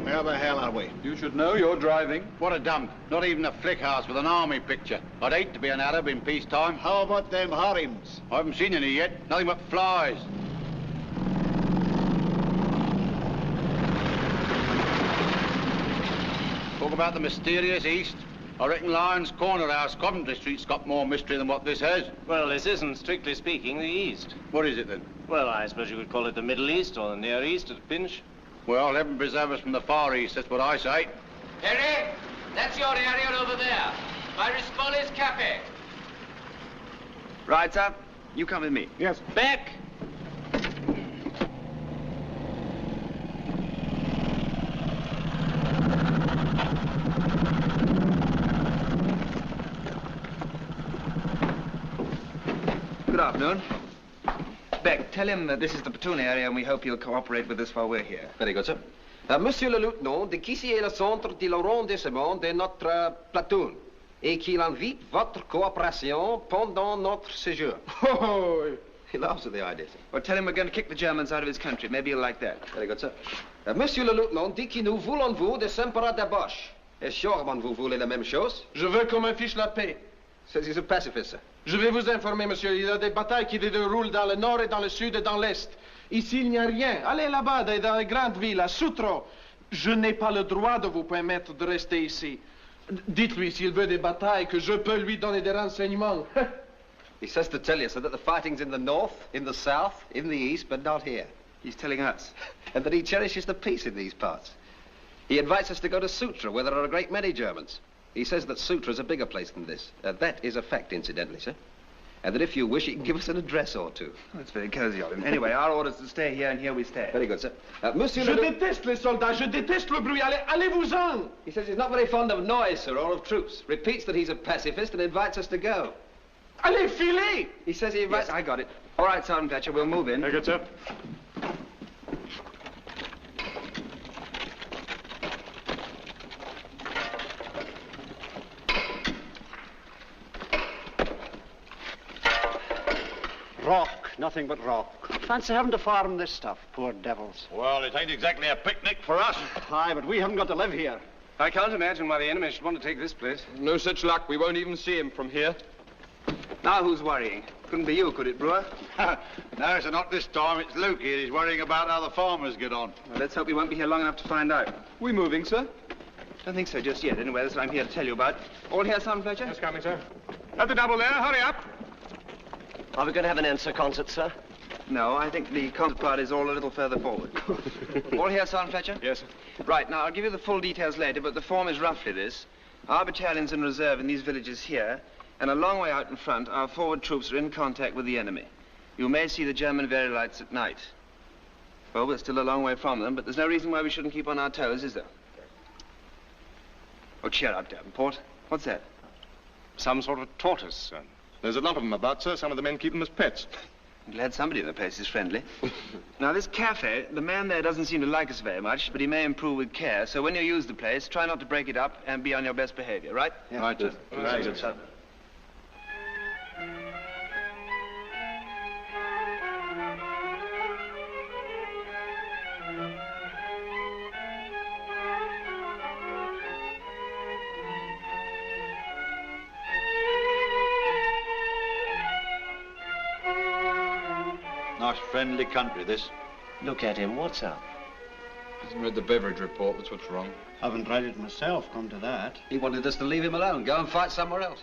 Where the hell are we? You should know you're driving. What a dump. Not even a flick house with an army picture. I'd hate to be an Arab in peacetime. How about them harims? I haven't seen any yet. Nothing but flies. Talk about the mysterious East. I reckon Lyons Corner House, Coventry Street's got more mystery than what this has. Well, this isn't, strictly speaking, the East. What is it, then? Well, I suppose you could call it the Middle East or the Near East at a pinch. Well, heaven preserve us from the Far East, that's what I say. Harry, that's your area over there. By Rispoli's Cafe. Right, sir. You come with me. Yes. Beck! Good afternoon. Beck, tell him that this is the platoon area and we hope he'll cooperate with us while we're here. Very good, sir. Monsieur le lieutenant, de qu'ici est le centre de l'arrondissement de notre platoon et qu'il invite votre coopération pendant notre séjour. Oh, He laughs at the idea, sir. well, tell him we're going to kick the Germans out of his country. Maybe he'll like that. Very good, sir. Monsieur le lieutenant dit que nous voulons vous de s'emparer de Bosch. Et sûrement vous voulez la même chose. Je veux qu'on me fiche la paix. Says he's a pacifist, sir. Je vais vous informer, monsieur. Il y a des batailles qui se déroulent dans le nord et dans le sud et dans l'est. Ici, il n'y a rien. Allez là-bas, dans les grandes villes, à Soutro. Je n'ai pas le droit de vous permettre de rester ici. Dites-lui, s'il veut des batailles, que je peux lui donner des renseignements. He says to tell you, sir, that the fighting's in the north, in the south, in the east, but not here. He's telling us. And that he cherishes the peace in these parts. He invites us to go to Sutra, where there are a great many Germans. He says that Sutra's a bigger place than this. That is a fact, incidentally, sir. And that if you wish, he can give us an address or two. Oh, that's very cozy of him. Anyway, our orders to stay here, and here we stay. Very good, sir. Monsieur Je le... déteste les soldats, je déteste le bruit. Allez-vous-en! He says he's not very fond of noise, sir, or of troops. Repeats that he's a pacifist and invites us to go. Allez, filez! He says he invites... Yes, I got it. All right, Sergeant Fletcher, we'll move in. Very good, sir. Rock, nothing but rock. Fancy having to farm this stuff, poor devils. Well, it ain't exactly a picnic for us. Aye, but we haven't got to live here. I can't imagine why the enemy should want to take this place. No such luck. We won't even see him from here. Now who's worrying? Couldn't be you, could it, Brewer? No, sir, not this time. It's Luke here. He's worrying about how the farmers get on. Well, let's hope he won't be here long enough to find out. We moving, sir? Don't think so just yet. Anyway, that's what I'm here to tell you about. All here, Sergeant Fletcher? Yes, coming, sir. At the double there, hurry up. Are we going to have an answer concert, sir? No, I think the concert part is all a little further forward. All here, Sergeant Fletcher? Yes, sir. Right, now, I'll give you the full details later, but the form is roughly this. Our battalion's in reserve in these villages here, and a long way out in front, our forward troops are in contact with the enemy. You may see the German Verilights at night. Well, we're still a long way from them, but there's no reason why we shouldn't keep on our toes, is there? Oh, cheer up, Davenport. What's that? Some sort of tortoise, sir. There's a lot of them about, sir. Some of the men keep them as pets. I'm glad somebody in the place is friendly. Now, this cafe, the man there doesn't seem to like us very much, but he may improve with care. So when you use the place, try not to break it up and be on your best behavior, right? Yeah. Right, sir. Right, sir. Nice friendly country, this. Look at him. What's up? Hasn't read the beverage report. That's what's wrong. Haven't read it myself, come to that. He wanted us to leave him alone, go and fight somewhere else.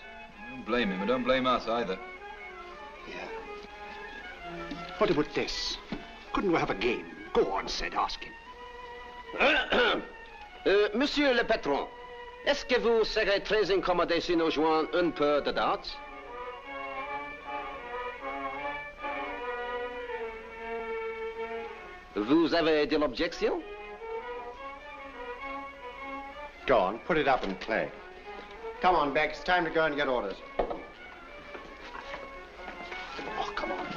Don't blame him, but don't blame us either. What about this? Couldn't we have a game? Go on, Sid, ask him. Monsieur le patron, est-ce que vous serez très incommodé si nous jouons un peu de darts? Vous avez de l'objection? Go on, put it up and play. Come on, Beck, it's time to go and get orders. Oh, come on.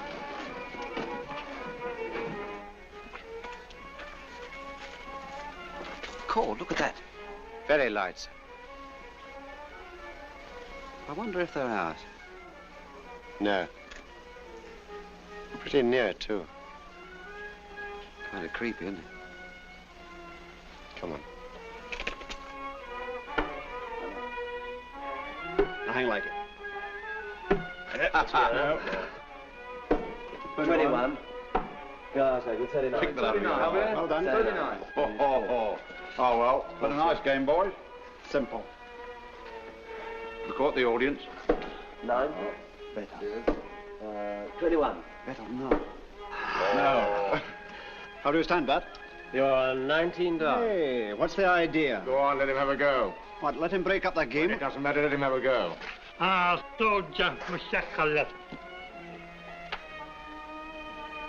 Cold, look at that. Very light, sir. I wonder if they're ours. No. Pretty near, too. Kind of creepy, isn't it? Come on. Nothing like it. 21. Gosh, I can 39. Pick that up. Well done. 39. Oh, well. Been a nice game, boys. Simple. You caught the audience. 9. Better. 21. Better, no. No. How do you stand, Bat? You're $19. Hey, what's the idea? Go on, let him have a go. What, let him break up that game? It doesn't matter, let him have a go.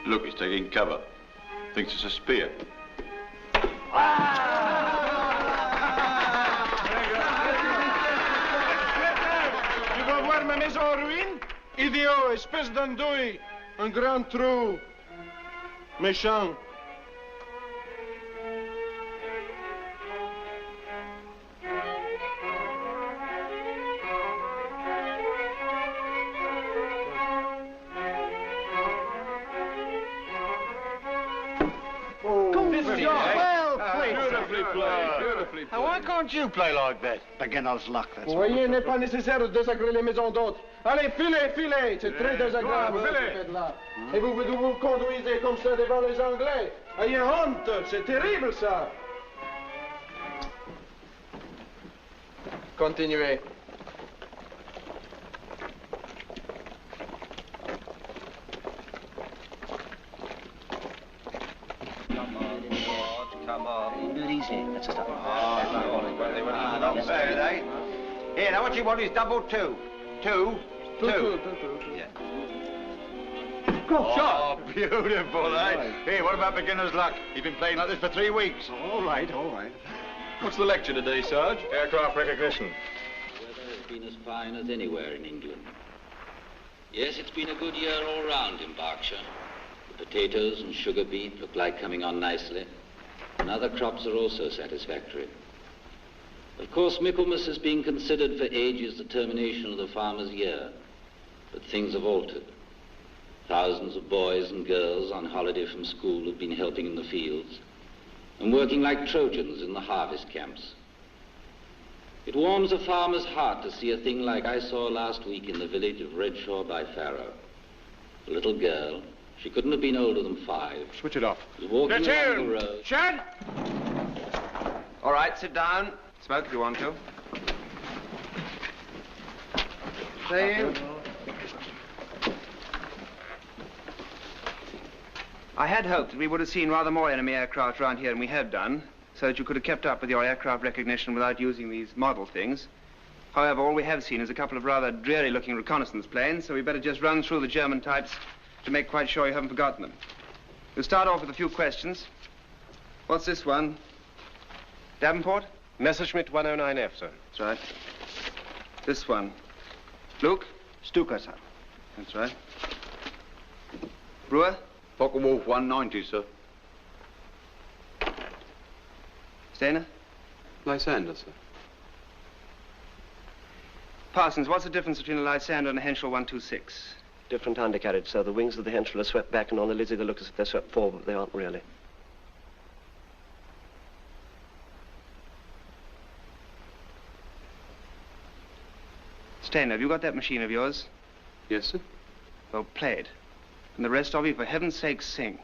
Look, he's taking cover. Thinks it's a spear. Tu vas voir ma maison en ruine? Idiot, espèce d'andouille. Un grand trou. Méchant. Why can't you play like that? Beginner's luck, that's Voyez, n'est pas nécessaire de désagréer les maisons d'autres. Allez, filez, filez. C'est très désagréable, ce que vous faites là. Et vous vous conduisez comme ça devant les Anglais. Ayez honte, c'est terrible, ça. Continuez. Come on. Do it easy. That's a stop. Not bad, eh? Here, now what you want is double two. Two. Yeah. Oh, beautiful, eh? Here, what about beginner's luck? You've been playing like this for 3 weeks. All right, all right. What's the lecture today, Sarge? Aircraft recognition. Weather has been as fine as anywhere in England. Yes, it's been a good year all round in Berkshire. The potatoes and sugar beet look like coming on nicely, and other crops are also satisfactory. Of course, Michaelmas is being considered for ages the termination of the farmer's year, but things have altered. Thousands of boys and girls on holiday from school have been helping in the fields and working like Trojans in the harvest camps. It warms a farmer's heart to see a thing like I saw last week in the village of Redshaw by Farrow. A little girl, she couldn't have been older than 5. Switch it off. Was walking along the road. Chad! All right, sit down. Smoke if you want to. Say you. I had hoped that we would have seen rather more enemy aircraft around here than we have done, so that you could have kept up with your aircraft recognition without using these model things. However, all we have seen is a couple of rather dreary-looking reconnaissance planes, so we better just run through the German types to make quite sure you haven't forgotten them. We'll start off with a few questions. What's this one? Davenport? Messerschmitt 109F, sir. That's right. This one. Luke? Stuka, sir. That's right. Brewer? Focke-Wulf 190, sir. Stainer? Lysander, sir. Parsons, what's the difference between a Lysander and a Henschel 126? Different undercarriage, sir. The wings of the Henschel are swept back, and on the Lizzie they look as if they're swept forward, but they aren't really. Stainer, have you got that machine of yours? Yes, sir. Well, play it. And the rest of you, for heaven's sake, sing.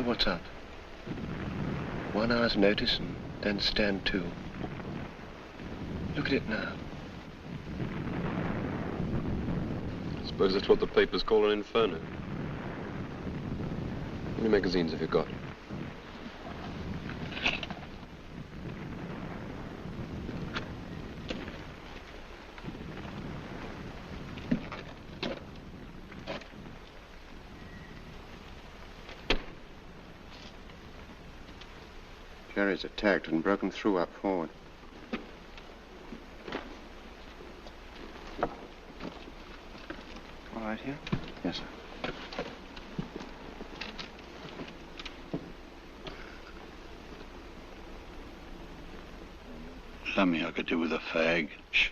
What's up? 1 hour's notice and then stand to. Look at it now. I suppose that's what the papers call an inferno. How many magazines have you got? Jerry's attacked and broken through up forward. All right here? Yes, sir. Something I could do with a fag. Shh.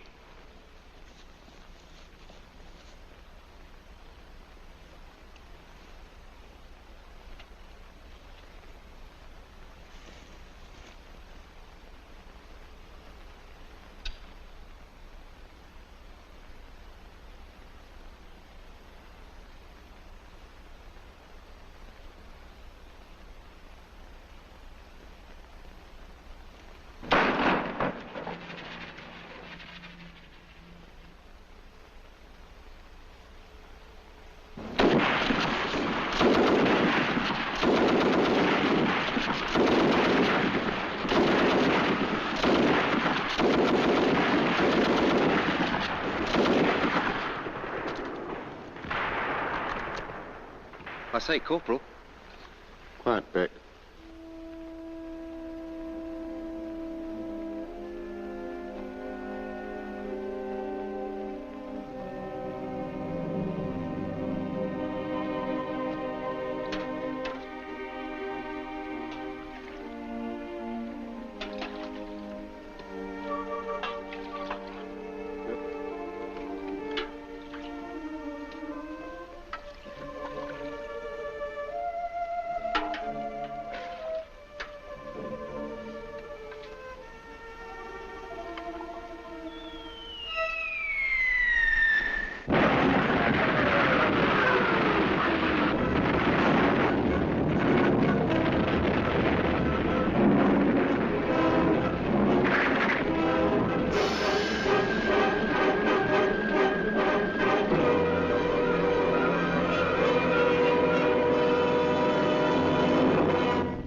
I say, Corporal. Quiet, Beck.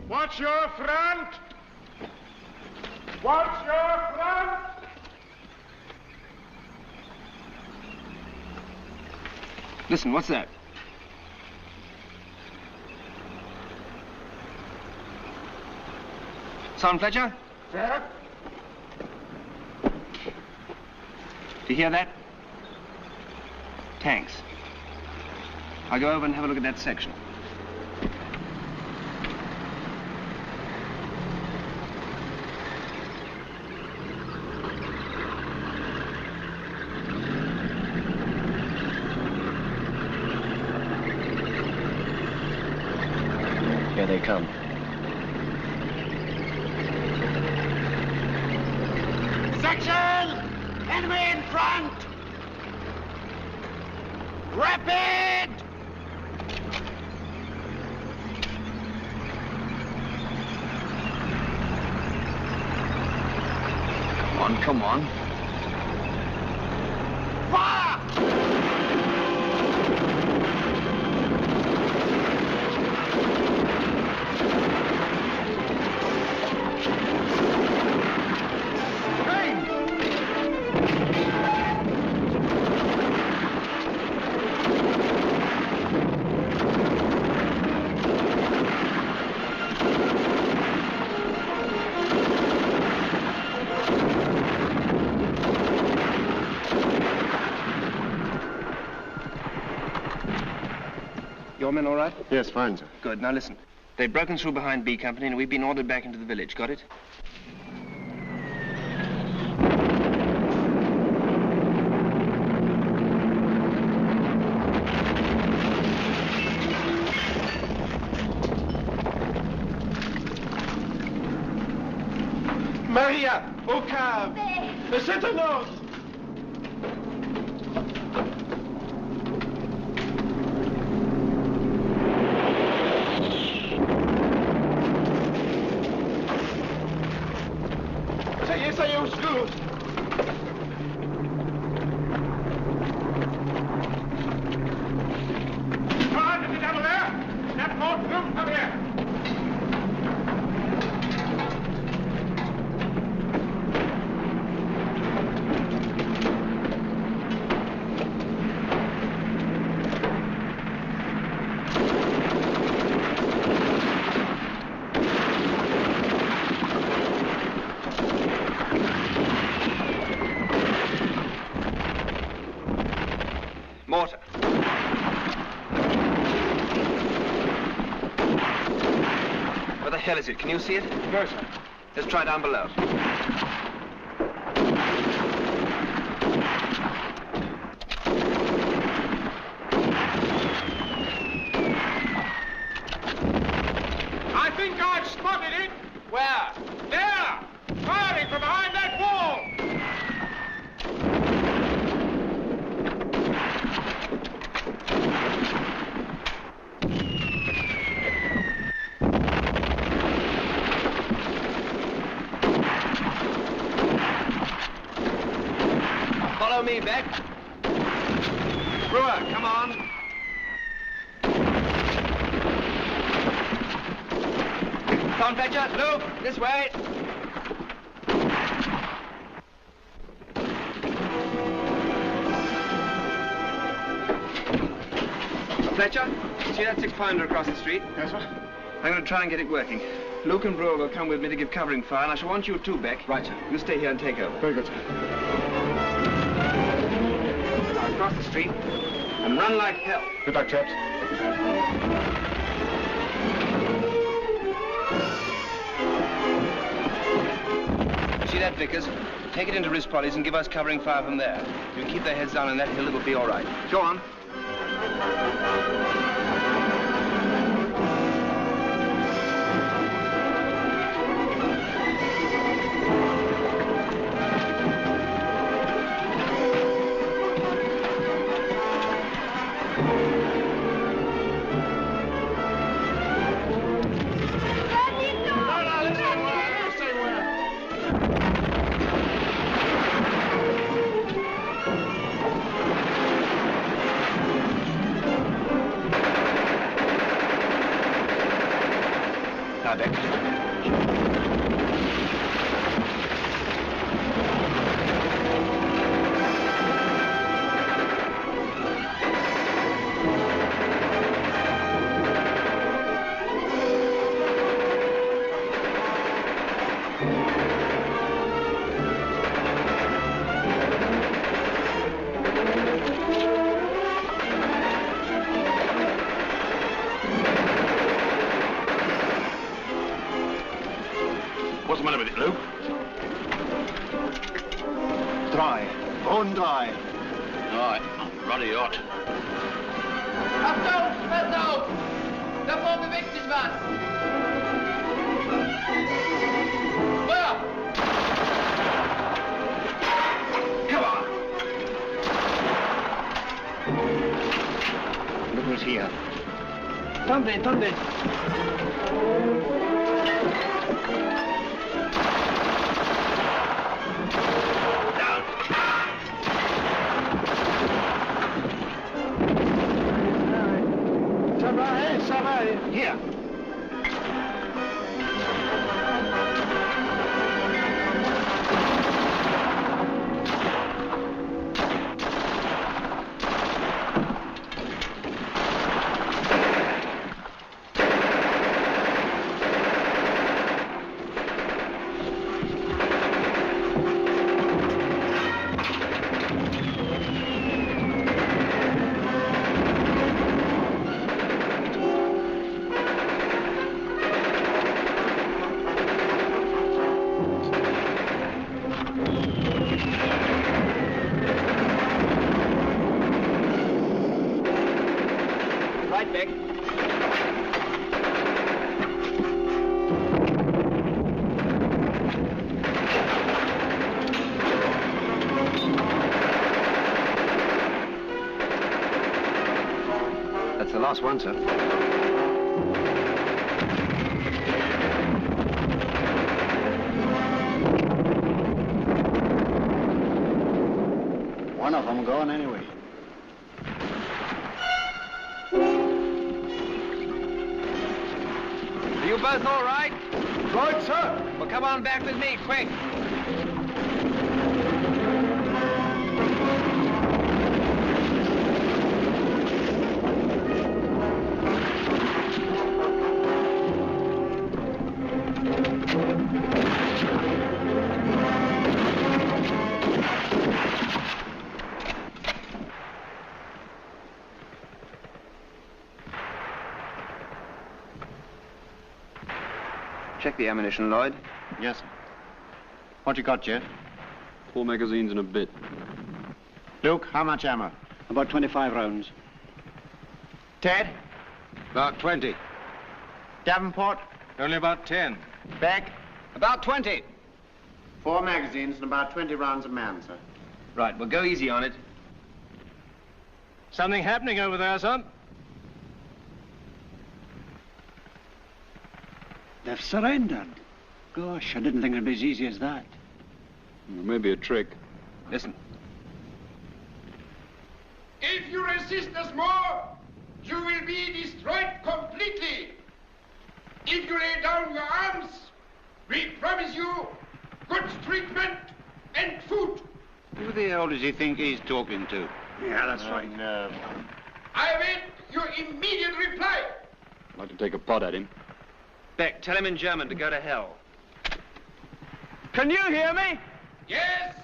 Watch your front! Watch your front! Listen, what's that? Sergeant Fletcher? Sir? Do you hear that? Tanks. I'll go over and have a look at that section. Here they come. Section! Enemy in front! Rapid! Come on. Fire! Your men all right? Yes, fine, sir. Good. Now listen. They've broken through behind B Company and we've been ordered back into the village. Got it? Maria, au cave. C'est un ordre. Ça y est, au secours. Come on, is it over there? That boat, look, come here. Mortar. Where the hell is it? Can you see it? No, sir. Let's try down below. I think I've spotted it. Where? There! Firing from behind that wall! Follow me, Beck. Brewer, come on. Come on, Fletcher. Luke, this way. Fletcher, see that 6-pounder across the street? Yes, sir. I'm going to try and get it working. Luke and Brewer will come with me to give covering fire, and I shall want you too, Beck. Right, sir. You stay here and take over. Very good, sir. Now, across the street and run like hell. Good luck, chaps. See that, Vickers? Take it into Rispolly's and give us covering fire from there. If you keep their heads down on that hill, it will be all right. Go on. What's the matter with it, Luke? Dry. Bone dry. All right. Ruddy hot. Davor bewegt sich was! Feuer! Come on! Look who's here. Tombe, tombe. Ça va, here. Right, Beck. That's the last one, sir. One of them gone anyway. Are you both all right? Right, sir. Well, come on back with me, quick. Check the ammunition, Lloyd. Yes, sir. What you got, Jeff? 4 magazines and a bit. Luke, how much ammo? About 25 rounds. Ted? About 20. Davenport? Only about 10. Beck? About 20. 4 magazines and about 20 rounds a man, sir. Right, well, go easy on it. Something happening over there, son? They've surrendered. Gosh, I didn't think it'd be as easy as that. Well, maybe a trick. Listen. If you resist us more, you will be destroyed completely. If you lay down your arms, we promise you good treatment and food. Who the hell does he think he's talking to? Yeah, that's right. No. I await your immediate reply. I'd like to take a pot at him. Beck, tell him in German to go to hell. Can you hear me? Yes,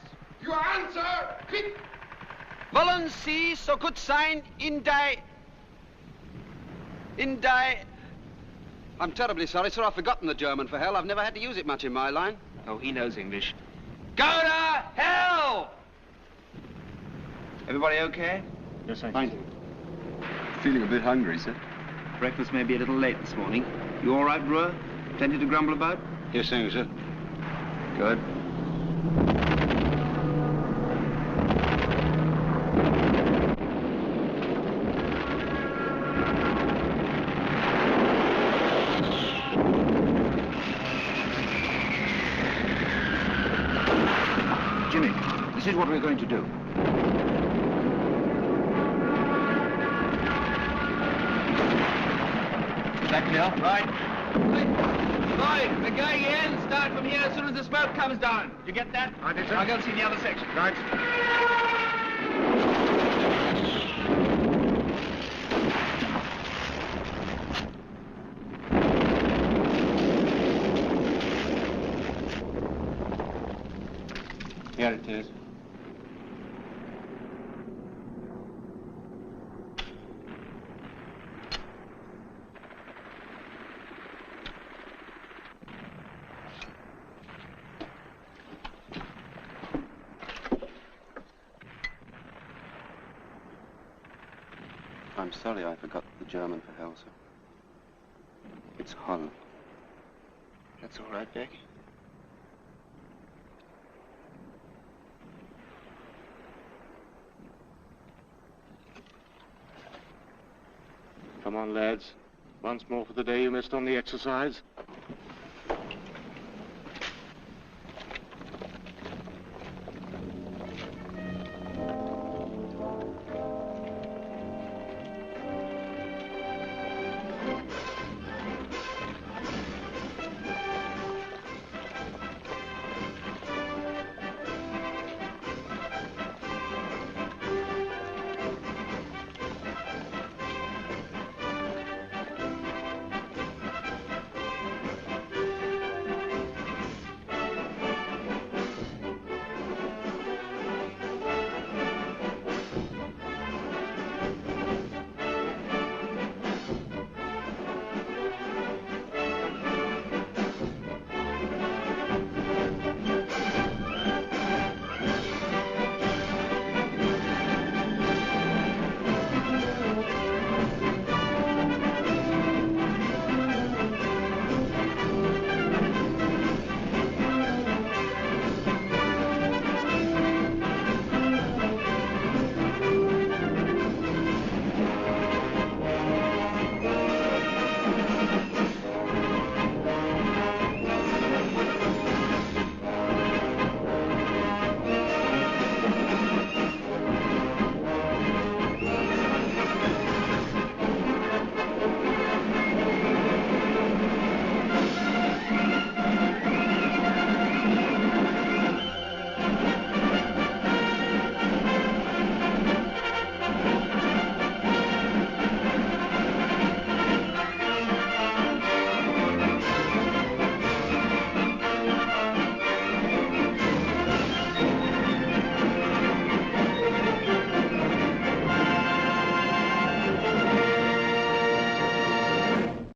your answer, quick. Wollen Sie so gut sein in die... I'm terribly sorry, sir. I've forgotten the German, for hell. I've never had to use it much in my line. Oh, he knows English. Go to hell! Everybody okay? Yes, sir. Fine. Feeling a bit hungry, sir. Breakfast may be a little late this morning. You all right, Brewer? Plenty to grumble about? Yes, thank you, sir. Good. Jimmy, this is what we're going to do. Is that clear? Right. Lloyd, we're going in. Start from here as soon as the smoke comes down. You get that? I did, sir. I'll go see the other section. Right. Here it is. I'm sorry I forgot the German, for hell, sir. It's Hull. That's all right, Beck. Come on, lads. Once more for the day you missed on the exercise.